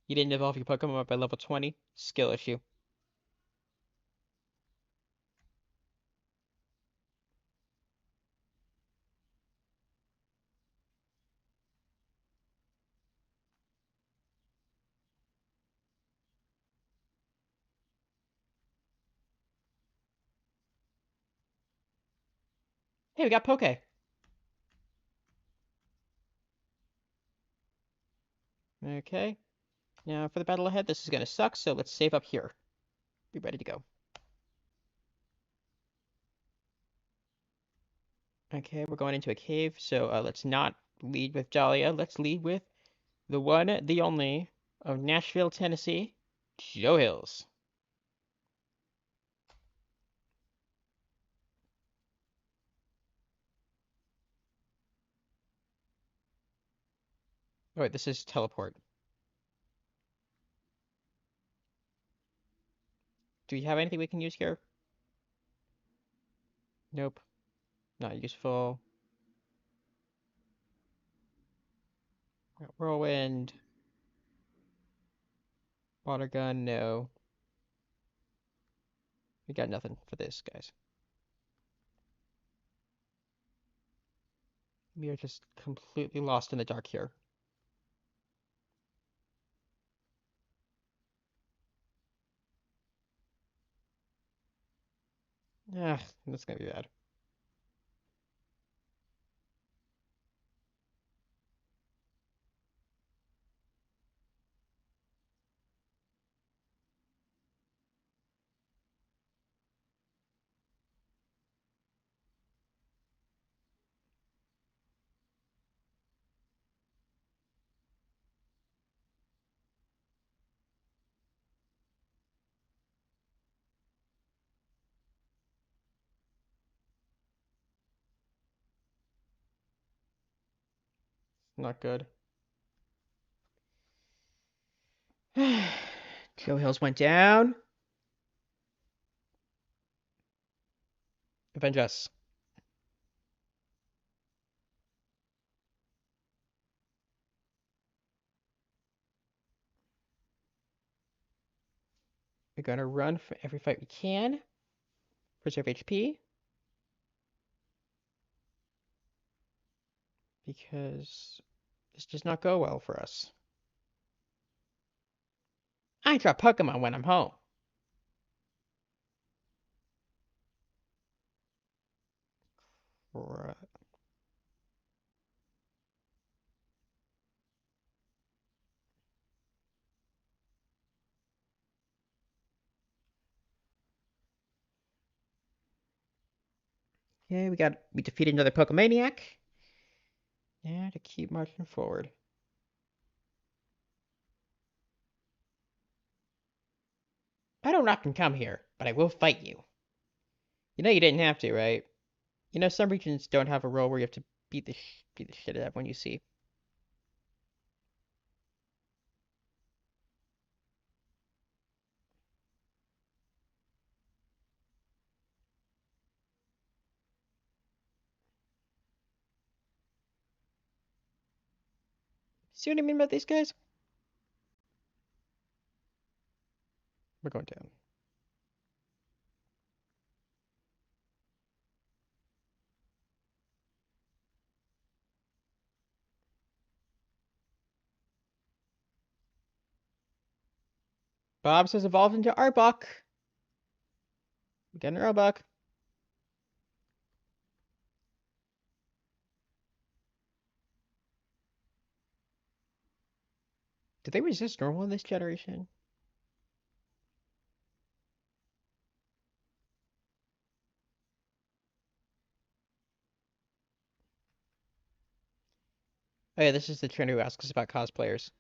You didn't evolve your Pokemon up by level 20? Skill issue. Hey, we got Poke. Okay. Now for the battle ahead, this is going to suck, so let's save up here. Be ready to go. Okay, we're going into a cave, so let's not lead with Dahlia. Let's lead with the one, the only, of Nashville, Tennessee, Joe Hills. Oh, wait, this is teleport. Do we have anything we can use here? Nope. Not useful. Whirlwind. Water gun, no. We got nothing for this, guys. We are just completely lost in the dark here. Ah, that's gonna be bad. Not good. Joe Hills went down. Avenge us. We're gonna run for every fight we can. Preserve HP. Because this does not go well for us. I drop Pokemon when I'm home. Right. Okay, we defeated another Pokemaniac. Now to keep marching forward. I don't often come here, but I will fight you. You know you didn't have to, right? You know some regions don't have a role where you have to beat the shit out of everyone you see. See what I mean about these guys? We're going down. Bobs has evolved into Arbok. We're getting Arbok. Do they resist normal in this generation? Oh yeah, this is the trainer who asks us about cosplayers.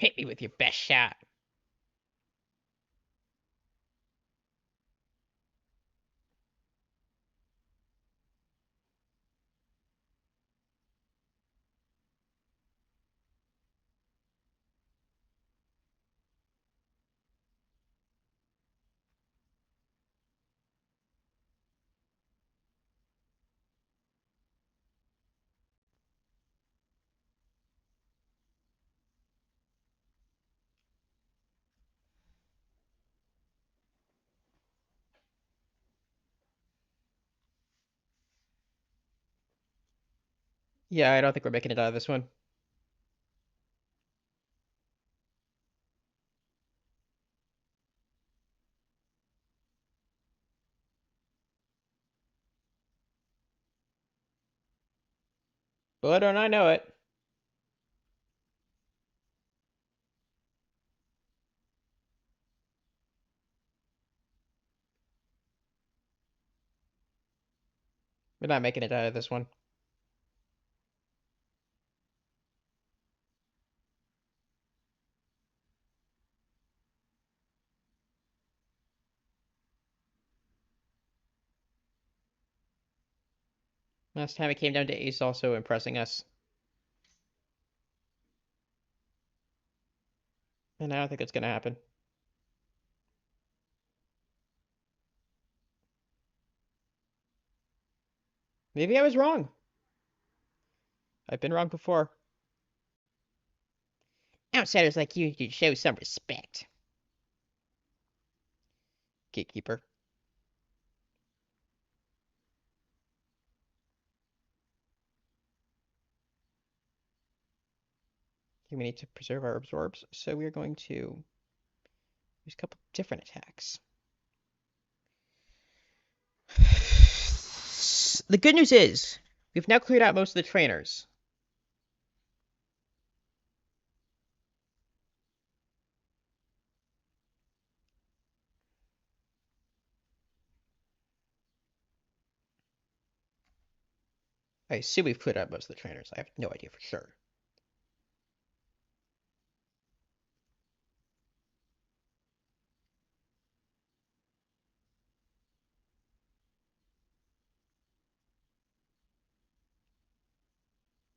Hit me with your best shot. Yeah, I don't think we're making it out of this one. But don't I know it? We're not making it out of this one. Last time it came down to Ace also impressing us. And I don't think it's going to happen. Maybe I was wrong. I've been wrong before. Outsiders like you should show some respect. Gatekeeper. We need to preserve our absorbs, so we are going to use a couple different attacks. The good news is, we've now cleared out most of the trainers. I assume we've cleared out most of the trainers. I have no idea for sure.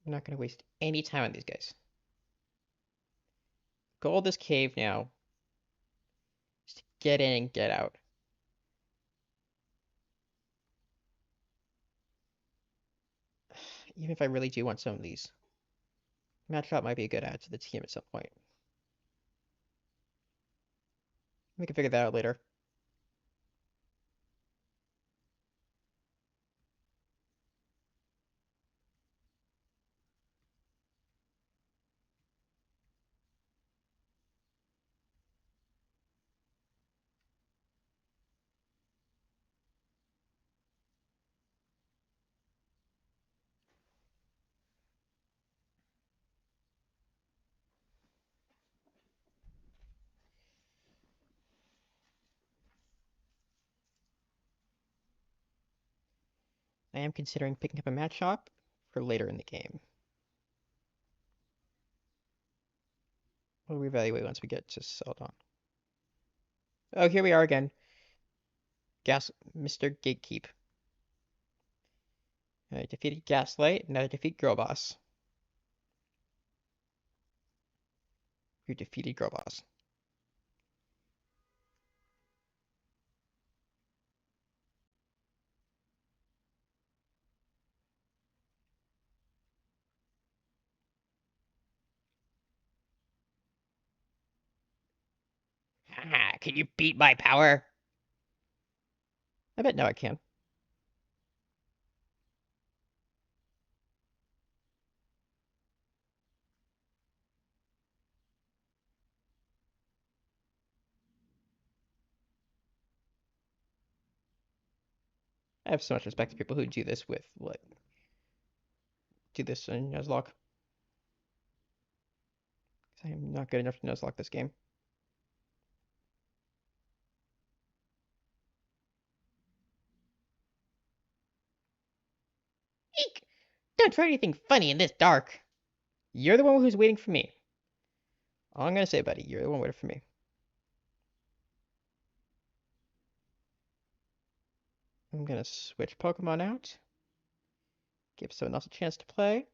I'm not going to waste any time on these guys. Goal of this cave now is to get in and get out. Even if I really do want some of these. Matchshot might be a good add to the team at some point. We can figure that out later. I am considering picking up a match shop for later in the game. We'll reevaluate once we get to Celadon. Oh, here we are again. Mr. Gatekeep. I defeated Gaslight, now I defeat Girl Boss. You defeated Girl Boss. Haha, can you beat my power? I bet now I can. I have so much respect for people who do this with, like, do this in Nuzlocke. I am not good enough to Nuzlocke this game. Eek! Don't try anything funny in this dark. You're the one who's waiting for me. All I'm gonna say, buddy, you're the one waiting for me. I'm gonna switch Pokemon out. Give someone else a chance to play.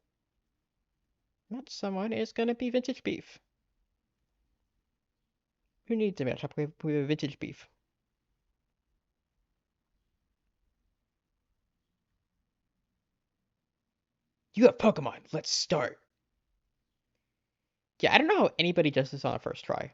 That someone is gonna be Vintage Beef. Who needs a matchup with a Vintage Beef? You have Pokemon. Let's start. Yeah, I don't know how anybody does this on a first try.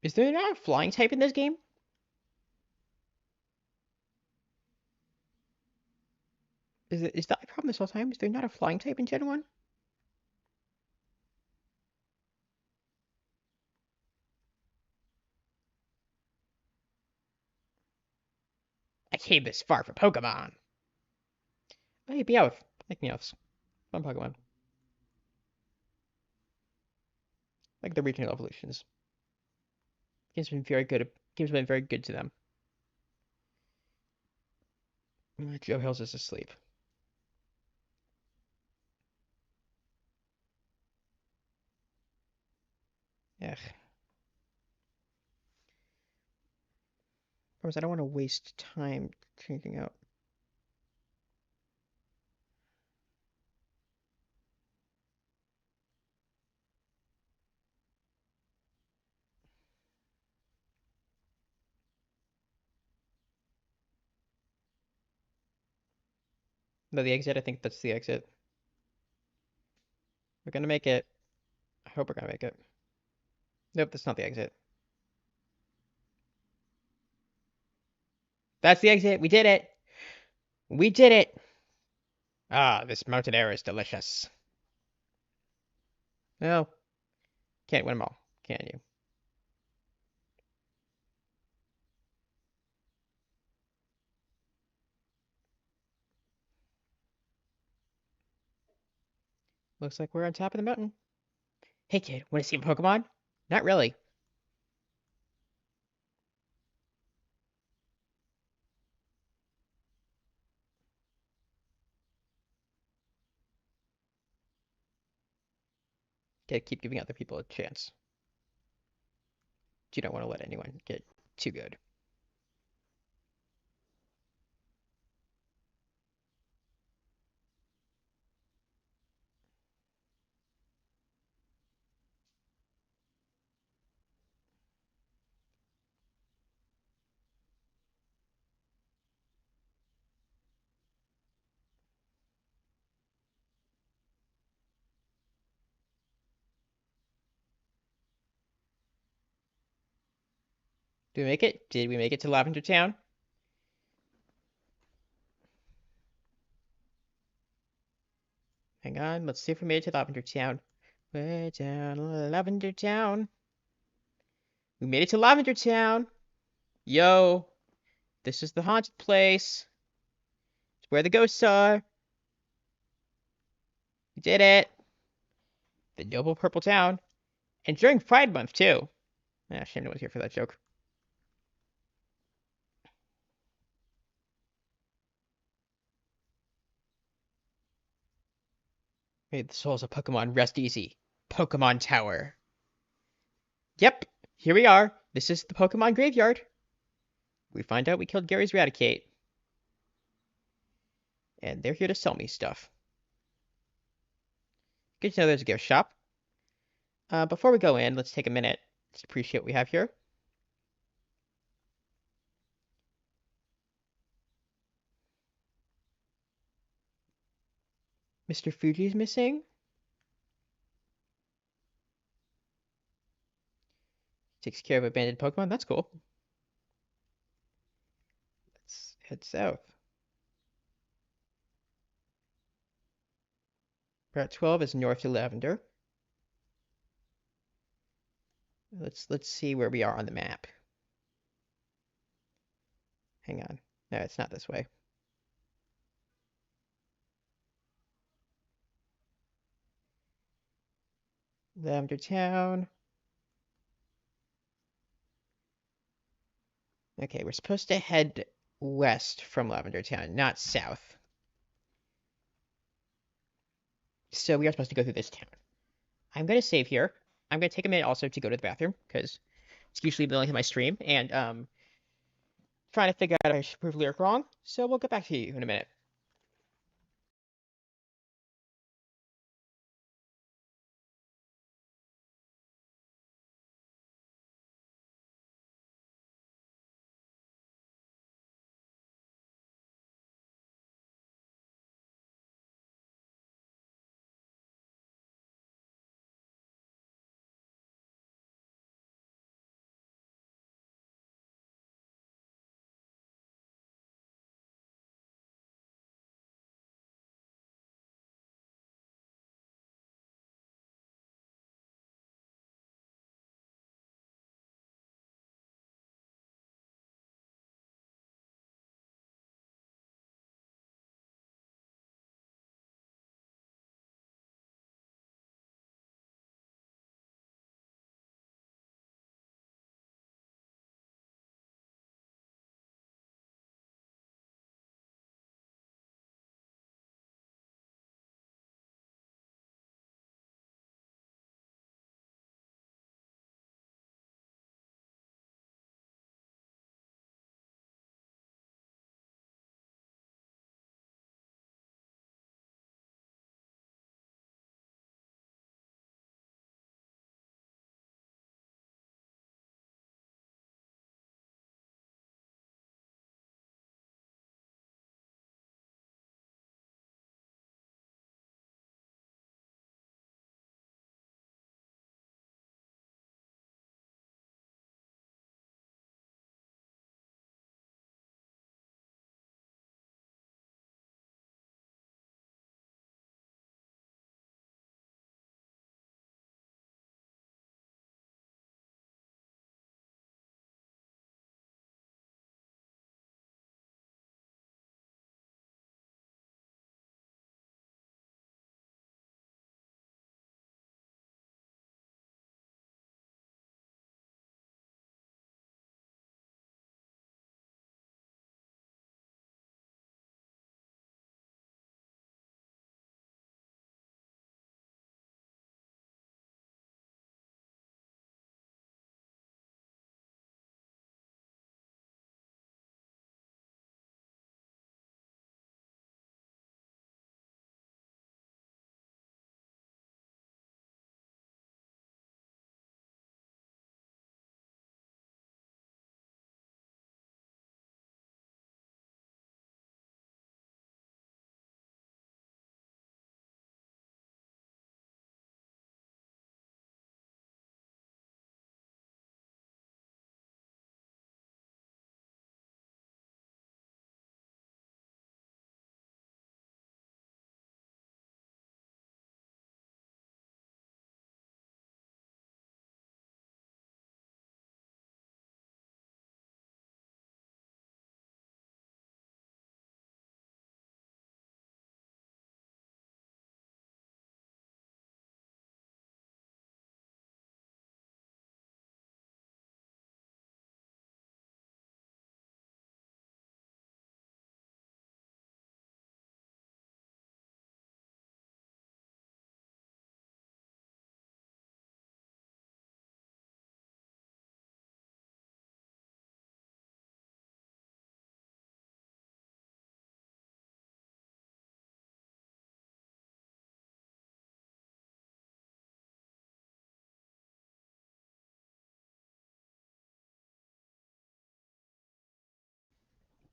Is there not a flying type in this game? Is that my problem this whole time? Is there not a flying type in Gen 1? I came this far for Pokemon. Hey, Meowth. I like Meowths. Fun Pokemon. like the regional evolutions. Game's been very good. Game's been very good to them. Joe Hills is asleep. Ugh. Promise I don't want to waste time changing out. No, the exit. I think that's the exit. We're gonna make it. I hope we're gonna make it. Nope, that's not the exit. That's the exit. We did it. We did it. Ah, this mountain air is delicious. No, can't win them all, can you? Looks like we're on top of the mountain. Hey kid, want to see a Pokemon? Not really. Gotta keep giving other people a chance. You don't want to let anyone get too good. Did we make it? Did we make it to Lavender Town? Hang on, let's see if we made it to Lavender Town. Way down Lavender Town. We made it to Lavender Town. Yo, this is the haunted place. It's where the ghosts are. We did it. The noble purple town. And during Pride Month, too. Ah, shame no one's here for that joke. May the souls of Pokemon rest easy. Pokemon Tower. Yep, here we are. This is the Pokemon graveyard. We find out we killed Gary's Raticate. And they're here to sell me stuff. Good to know there's a gift shop. Before we go in, let's take a minute to appreciate what we have here. Mr. Fuji's missing. Takes care of abandoned Pokemon. That's cool. Let's head south. Route 12 is north to Lavender. Let's see where we are on the map. Hang on. No, it's not this way. Lavender Town. Okay, we're supposed to head west from Lavender Town, not south. So we are supposed to go through this town. I'm going to save here. I'm going to take a minute also to go to the bathroom, because it's usually the length of my stream, and trying to figure out if I should prove Lyric wrong. So we'll get back to you in a minute.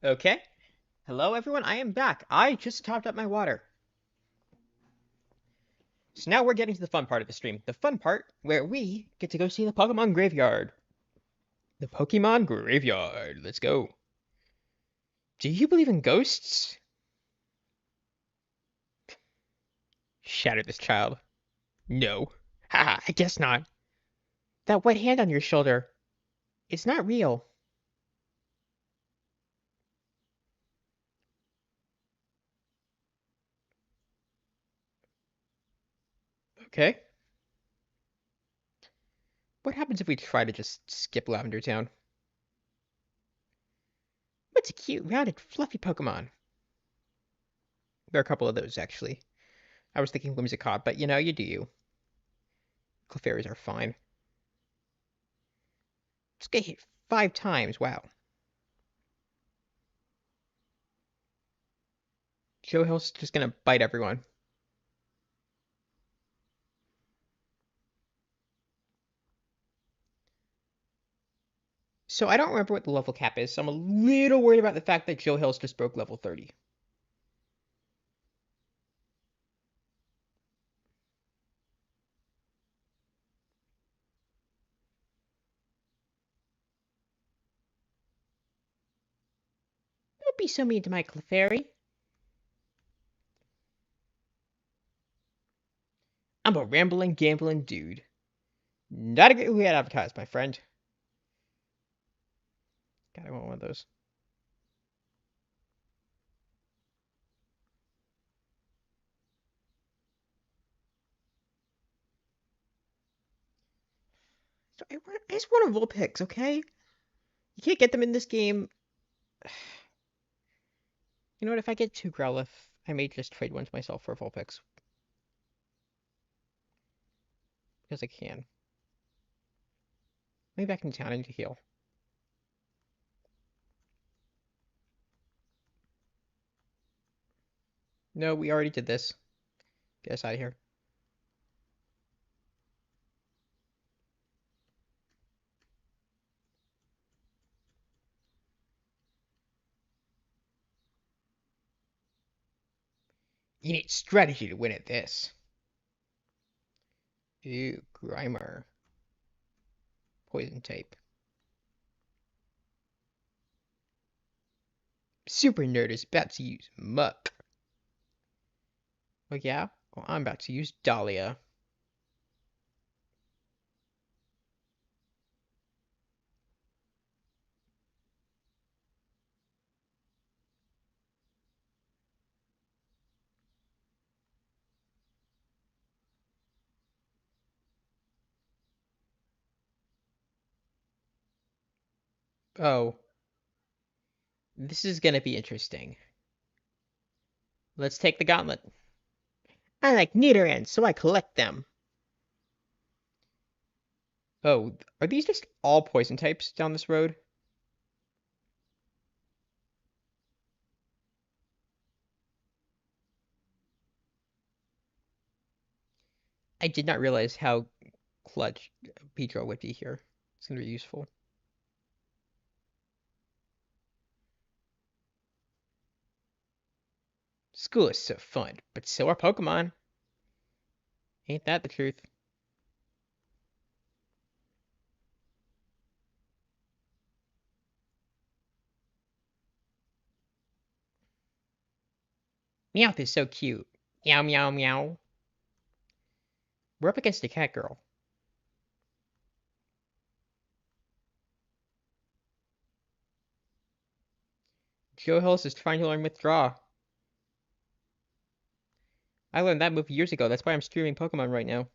Okay. Hello, everyone. I am back. I just topped up my water. So now we're getting to the fun part of the stream. The fun part where we get to go see the Pokemon Graveyard. The Pokemon Graveyard. Let's go. Do you believe in ghosts? Shouted this child. No. Haha, I guess not. That white hand on your shoulder. It's not real. Okay. What happens if we try to just skip Lavender Town? What's a cute, rounded, fluffy Pokemon? There are a couple of those, actually. I was thinking Whimsicott, but you do you. Clefairies are fine. Just get hit 5 times, wow. Joe Hill's just gonna bite everyone. So I don't remember what the level cap is, so I'm a little worried about the fact that Joe Hills just broke level 30. Don't be so mean to my Clefairy. I'm a rambling, gambling dude. Not a great way to advertise, my friend. God, I want one of those. So I just want a Vulpix, okay? You can't get them in this game. You know what? If I get 2 Growlithe, I may just trade one to myself for a Vulpix. Because I can. Maybe back in town and to heal. No, we already did this. Get us out of here. You need strategy to win at this. Ooh, Grimer. Poison type. Super Nerd is about to use Muck. Oh yeah? Well, I'm about to use Dahlia. Oh, this is gonna be interesting. Let's take the gauntlet. I like Nidorans, so I collect them. Oh, are these just all poison types down this road? I did not realize how clutch Pedro would be here. It's gonna be useful. School is so fun, but so are Pokemon. Ain't that the truth? Meowth is so cute. Meow, meow, meow. We're up against a cat girl. Joe Hills is trying to learn Withdraw. I learned that move years ago. That's why I'm streaming Pokemon right now.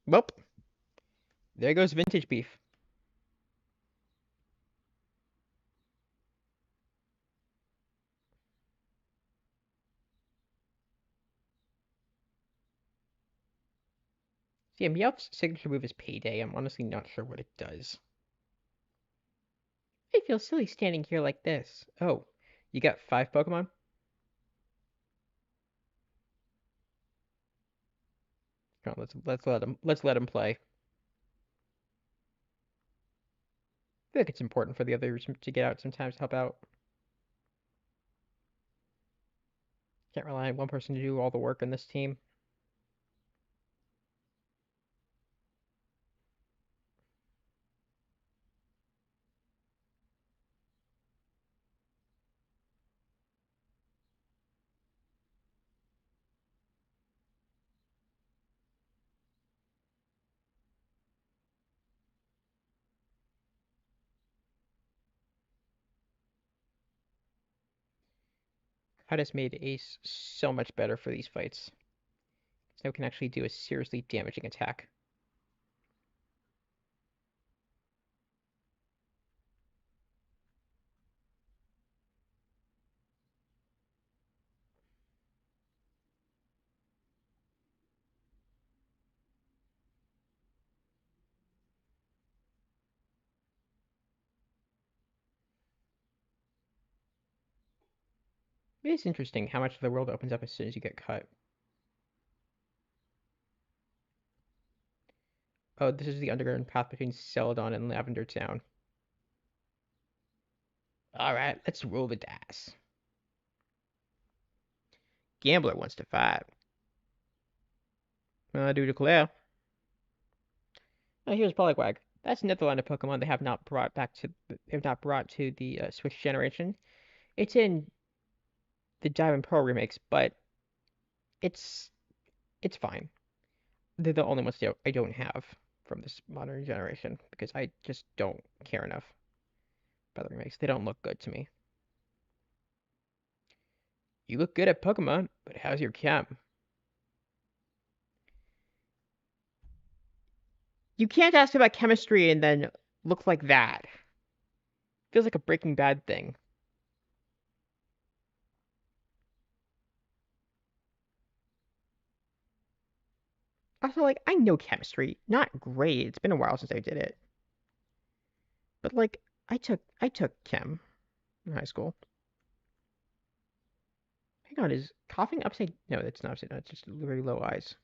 Well, there goes Vintage Beef. See, Meowth's signature move is Payday. I'm honestly not sure what it does. I feel silly standing here like this. Oh, you got 5 Pokemon? Come on, let's let him play. I feel like it's important for the others to get out sometimes to help out. Can't rely on one person to do all the work in this team. Cut has made Ace so much better for these fights. So it can actually do a seriously damaging attack. It is interesting how much of the world opens up as soon as you get cut. Oh, this is the underground path between Celadon and Lavender Town. Alright, let's roll the dice. Gambler wants to fight. I do declare. Oh, here's Poliwag. That's another line of Pokemon they have not brought to the Switch generation. It's in the Diamond Pearl remakes, but it's it's fine. They're the only ones I don't have from this modern generation because I just don't care enough about the remakes. They don't look good to me. You look good at Pokemon, but how's your chem? You can't ask about chemistry and then look like that. Feels like a Breaking Bad thing. Also, like, I know chemistry. Not great. It's been a while since I did it. But like, I took chem in high school. Hang on, is coughing upside? No, it's not upside down. It's just very low eyes.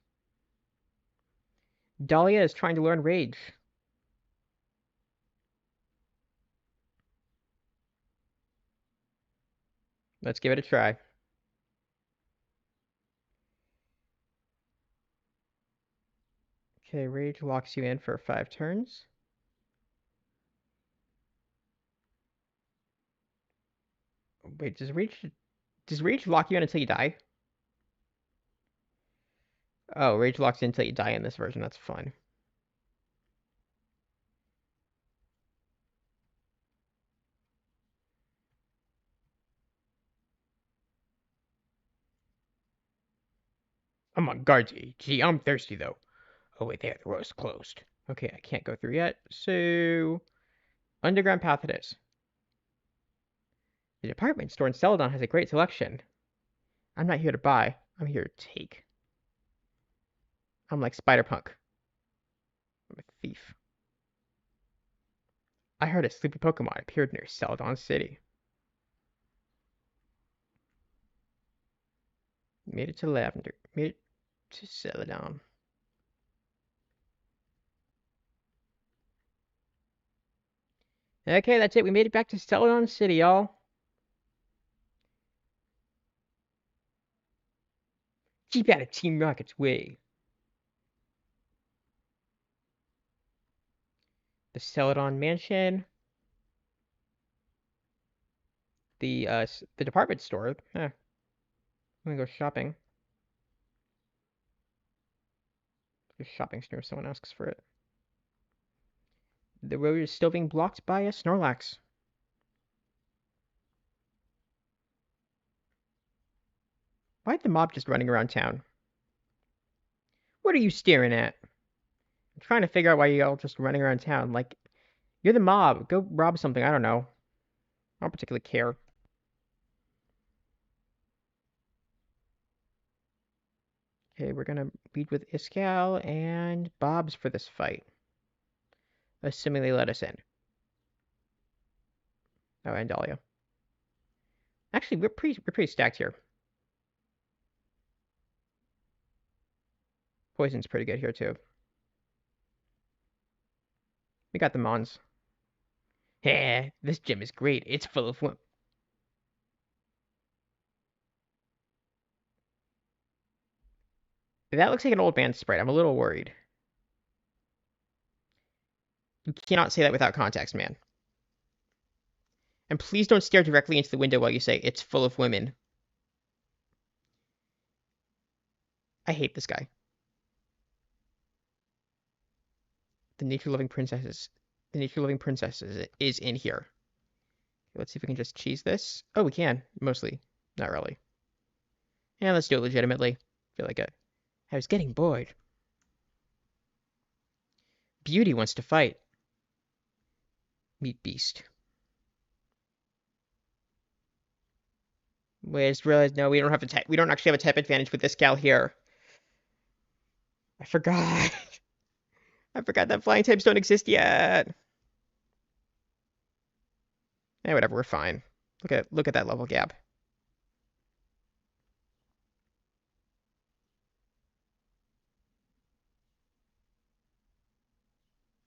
Dahlia is trying to learn Rage. Let's give it a try. Okay, Rage locks you in for 5 turns. Wait, does Rage lock you in until you die? Oh, Rage locks you in until you die in this version. That's fun. I'm on guard. Gee, I'm thirsty though. Oh wait, there, the road's closed. Okay, I can't go through yet. So, underground path it is. The department store in Celadon has a great selection. I'm not here to buy. I'm here to take. I'm like Spider-Punk. I'm a thief. I heard a sleepy Pokemon appeared near Celadon City. Made it to Lavender. Made it to Celadon. Okay, that's it. We made it back to Celadon City, y'all. Keep out of Team Rocket's way. The Celadon Mansion. The department store. I'm gonna go shopping. Go shopping store if someone asks for it. The road is still being blocked by a Snorlax. Why'd the mob just running around town? What are you staring at? I'm trying to figure out why you all just running around town. Like, you're the mob. Go rob something. I don't know. I don't particularly care. Okay, we're gonna lead with Iskall and Bob's for this fight. Assuming they let us in. Oh, and Dahlia. Actually, we're pretty stacked here. Poison's pretty good here too. We got the Mons. Yeah, this gym is great. It's full of women. That looks like an old man sprite. I'm a little worried. You cannot say that without context, man. And please don't stare directly into the window while you say it's full of women. I hate this guy. The nature-loving princesses. The nature-loving princesses is in here. Let's see if we can just cheese this. Oh, we can. Mostly. Not really. Yeah, let's do it legitimately. I feel like I was getting bored. Beauty wants to fight. Meat beast. Wait, I just realized, no, we don't have a we don't actually have a type advantage with this gal here. I forgot. I forgot that flying types don't exist yet. Yeah, whatever, we're fine. Look at that level gap.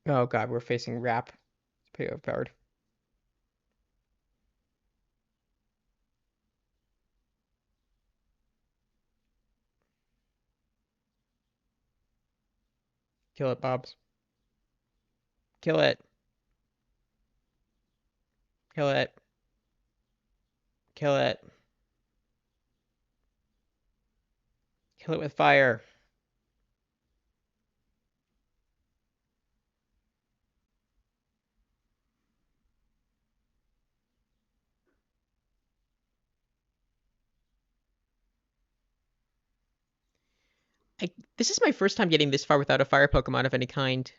Oh god, we're facing Rap. It's pretty overpowered. Kill it, Bobs. Kill it. Kill it. Kill it. Kill it with fire. This is my first time getting this far without a fire Pokemon of any kind.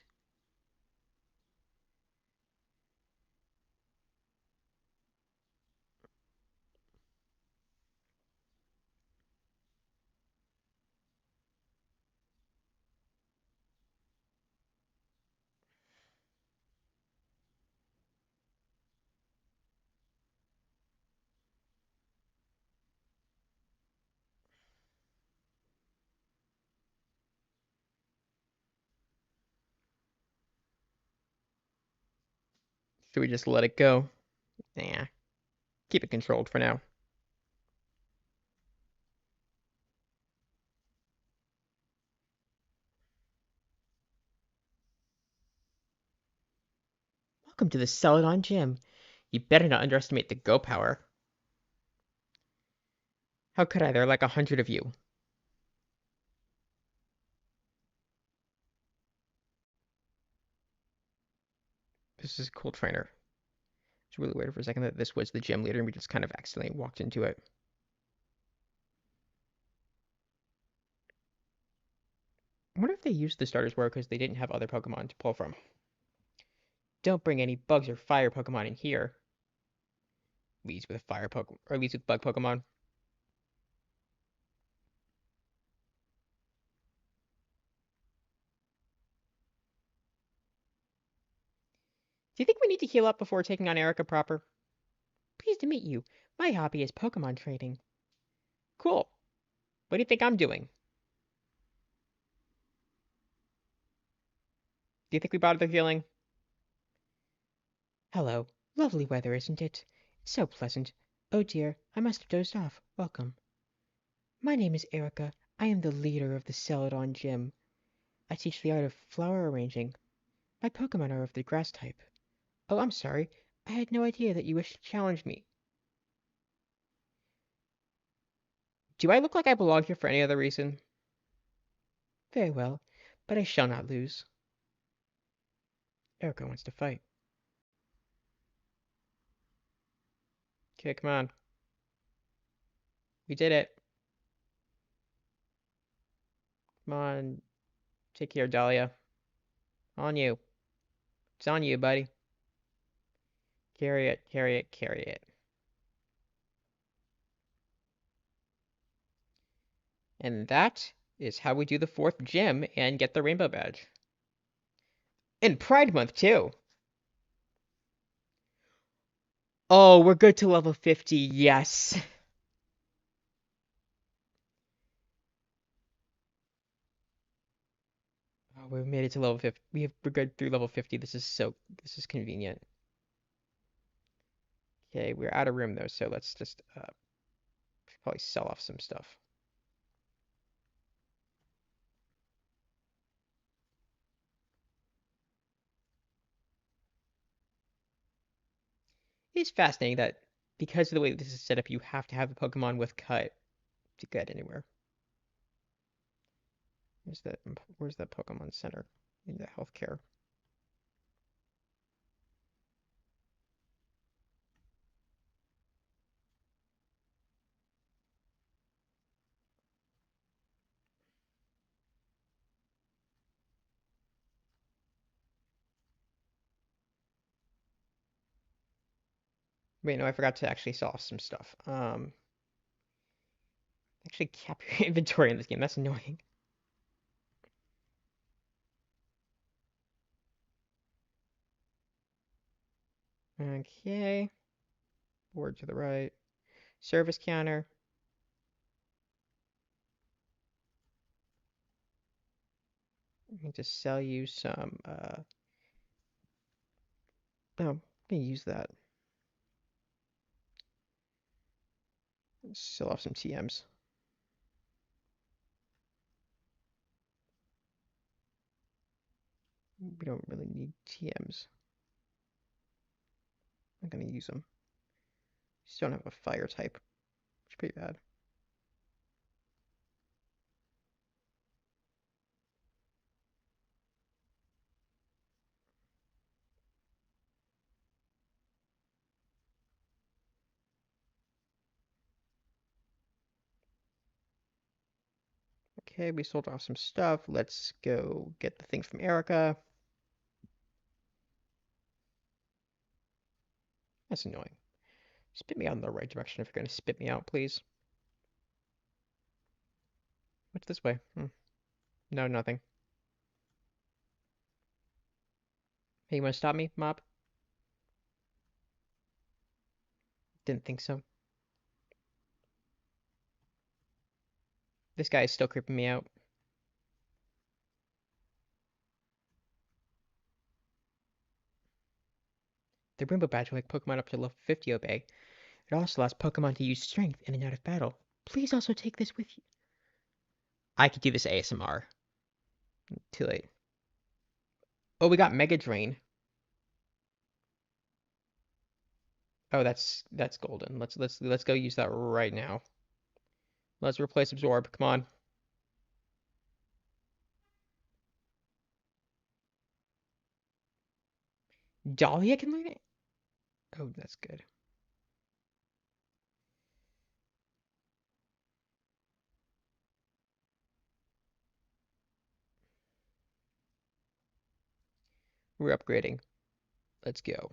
Should we just let it go? Nah. Keep it controlled for now. Welcome to the Celadon Gym. You better not underestimate the Go power. How could I? There are like 100 of you. This is a cool trainer. I was really worried for a second that this was the gym leader and we just kind of accidentally walked into it. I wonder if they used the starters war because they didn't have other Pokemon to pull from. Don't bring any bugs or fire Pokemon in here. Leads with fire Pokemon or leads with bug Pokemon. Do you think we need to heal up before taking on Erica proper? Pleased to meet you. My hobby is Pokemon trading. Cool. What do you think I'm doing? Do you think we bother healing? Hello. Lovely weather, isn't it? It's so pleasant. Oh dear, I must have dozed off. Welcome. My name is Erica. I am the leader of the Celadon Gym. I teach the art of flower arranging. My Pokemon are of the grass type. Oh, I'm sorry. I had no idea that you wished to challenge me. Do I look like I belong here for any other reason? Very well, but I shall not lose. Erica wants to fight. Okay, come on. We did it. Come on. Take care, Dahlia. On you. It's on you, buddy. Carry it, carry it, carry it. And that is how we do the 4th gym and get the rainbow badge. In Pride Month, too. Oh, we're good to level 50. Yes. Oh, we've made it to level 50. We're good through level 50. This is convenient. Okay, we're out of room though, so let's just probably sell off some stuff. It's fascinating that because of the way this is set up, you have to have a Pokemon with cut to get anywhere. Where's that? Where's that Pokemon Center in the healthcare? Wait, no, I forgot to actually sell off some stuff. Actually cap your inventory in this game. That's annoying. Okay. Board to the right. Service counter. I can just sell you some, no, I'm gonna use that. Sell off some TMs. We don't really need TMs. I'm gonna use them. Just don't have a fire type, which is pretty bad. Okay, we sold off some stuff. Let's go get the thing from Erica. That's annoying. Spit me out in the right direction if you're gonna spit me out, please. What's this way? No, nothing. Hey, you wanna stop me, mob? Didn't think so. This guy is still creeping me out. The Rainbow Badge will make Pokemon up to level 50 obey. It also allows Pokemon to use strength in and out of battle. Please also take this with you. I could do this ASMR. Too late. Oh, we got Mega Drain. Oh, that's golden. Let's go use that right now. Let's replace Absorb. Come on. Dahlia can learn it? Oh, that's good. We're upgrading. Let's go.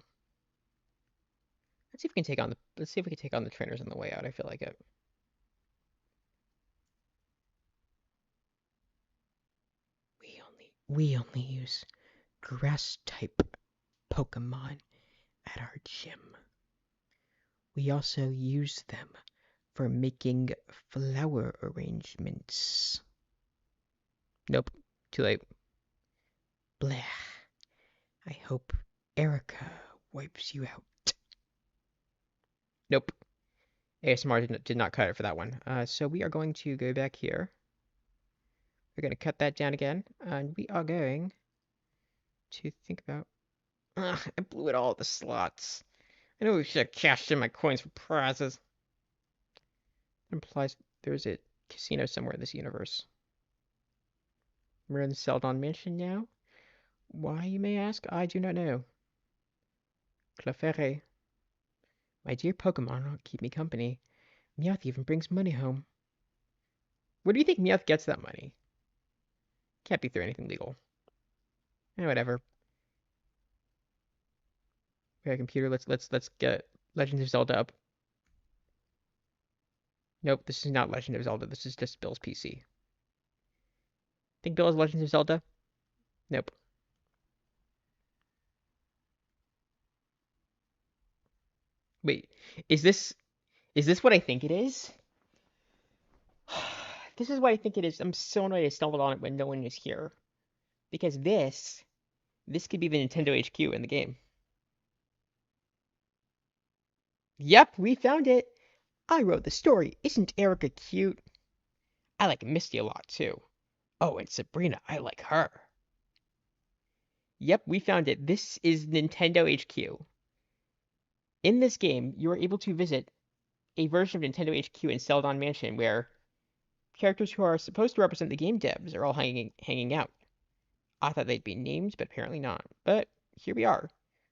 Let's see if we can take on the trainers on the way out. I feel like it. We only use grass type Pokemon at our gym. We also use them for making flower arrangements. Nope, too late. Blah. I hope Erica wipes you out. Nope. ASMR did not cut it for that one. So we are going to go back here. We're going to cut that down again. And we are going to think about... Ugh, I blew it all at the slots. I know we should have cashed in my coins for prizes. It implies there's a casino somewhere in this universe. We're in Celadon Mansion now. Why, you may ask? I do not know. Clefairy. My dear Pokemon keep me company. Meowth even brings money home. Where do you think Meowth gets that money? Can't be through anything legal. Whatever. Okay, computer, let's get Legend of Zelda up. Nope, this is not Legend of Zelda. This is just Bill's PC. Think Bill has Legend of Zelda? Nope. Wait, is this is this what I think it is? This is what I think it is. I'm so annoyed I stumbled on it when no one is here. Because this could be the Nintendo HQ in the game. Yep, we found it. I wrote the story. Isn't Erica cute? I like Misty a lot too. Oh, and Sabrina, I like her. Yep, we found it. This is Nintendo HQ. In this game, you are able to visit a version of Nintendo HQ in Celadon Mansion where characters who are supposed to represent the game devs are all hanging out. I thought they'd be named, but apparently not. But here we are.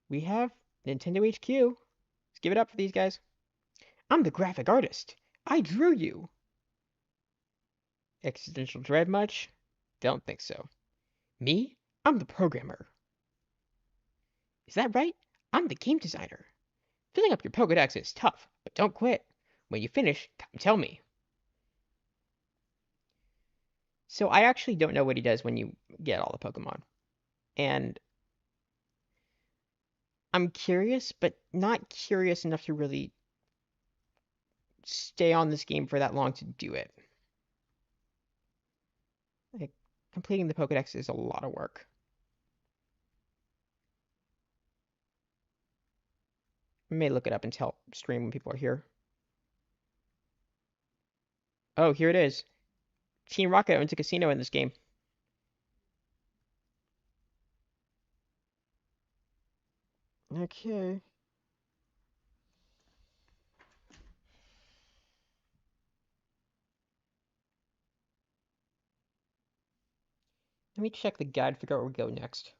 We have Nintendo HQ. Let's give it up for these guys. I'm the graphic artist. I drew you. Existential dread much? Don't think so. Me? I'm the programmer. Is that right? I'm the game designer. Filling up your Pokedex is tough, but don't quit. When you finish, come tell me. So I actually don't know what he does when you get all the Pokemon. And I'm curious, but not curious enough to really stay on this game for that long to do it. Like, completing the Pokedex is a lot of work. I may look it up and tell stream when people are here. Oh, here it is. Team Rocket owns a casino in this game. Okay. Let me check the guide, figure out where we go next.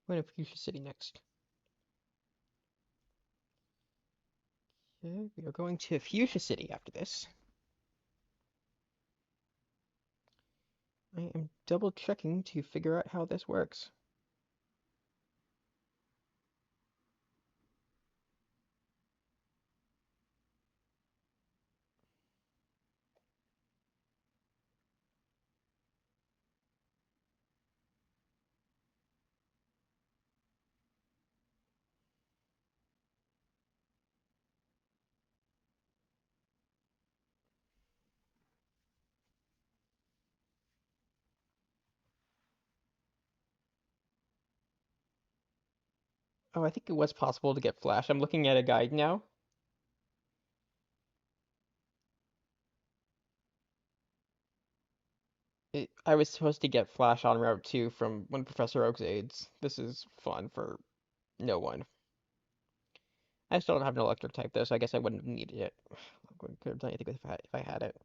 We're going to Fuchsia City next. Okay, we are going to Fuchsia City after this. I am double checking to figure out how this works. Oh, I think it was possible to get Flash. I'm looking at a guide now. I was supposed to get Flash on Route 2 from one of Professor Oak's aides. This is fun for no one. I still don't have an electric type though, so I guess I wouldn't have needed it. I could have done anything if I had it.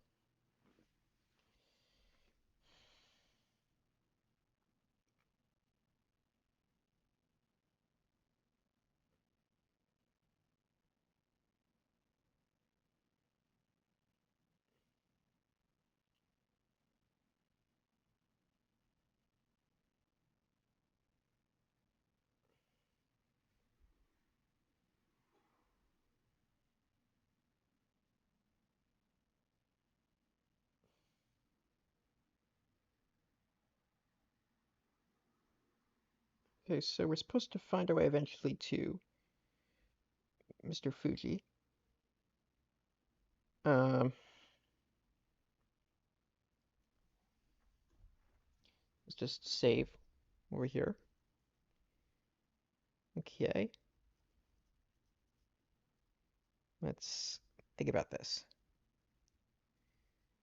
Okay, so we're supposed to find our way eventually to Mr. Fuji. Let's just save over here. Okay. Let's think about this.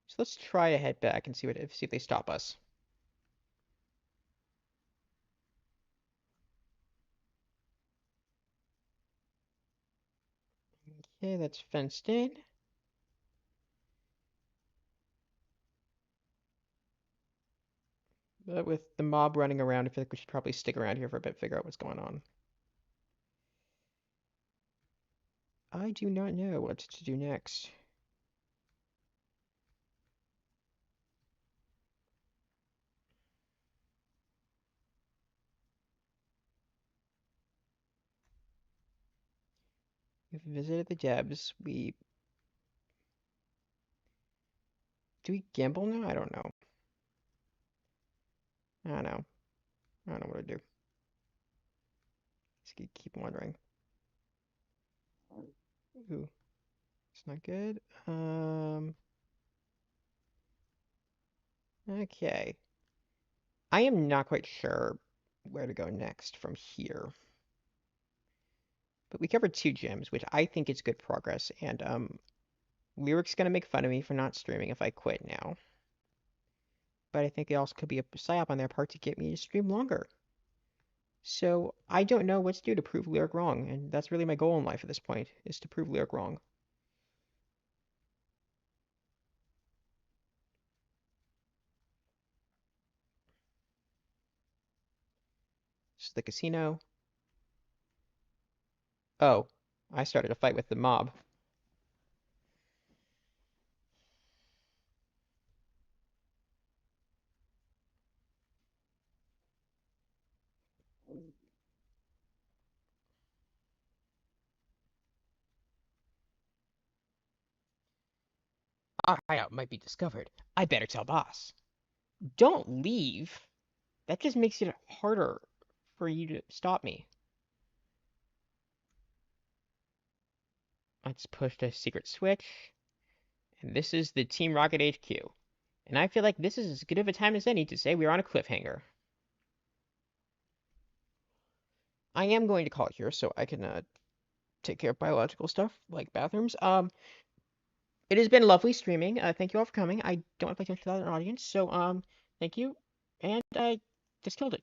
So let's try to head back and see if they stop us. Okay, that's fenced in. with the mob running around, I feel like we should probably stick around here for a bit, figure out what's going on. I do not know what to do next. We've visited the Debs. Do we gamble now? I don't know. I don't know. I don't know what to do. Just keep wondering. Ooh, it's not good. Okay. I am not quite sure where to go next from here. But we covered 2 gyms, which I think is good progress, and Lyric's gonna make fun of me for not streaming if I quit now. But I think it also could be a psyop on their part to get me to stream longer. So I don't know what to do to prove Lyric wrong, and that's really my goal in life at this point, is to prove Lyric wrong. This is the casino. Oh, I started a fight with the mob. Our hideout might be discovered. I better tell boss. Don't leave. That just makes it harder for you to stop me. Let's push the secret switch. And this is the Team Rocket HQ. And I feel like this is as good of a time as any to say we're on a cliffhanger. I am going to call it here so I can take care of biological stuff like bathrooms. It has been lovely streaming. Thank you all for coming. I don't want to play too much without an audience, so thank you. And I just killed it.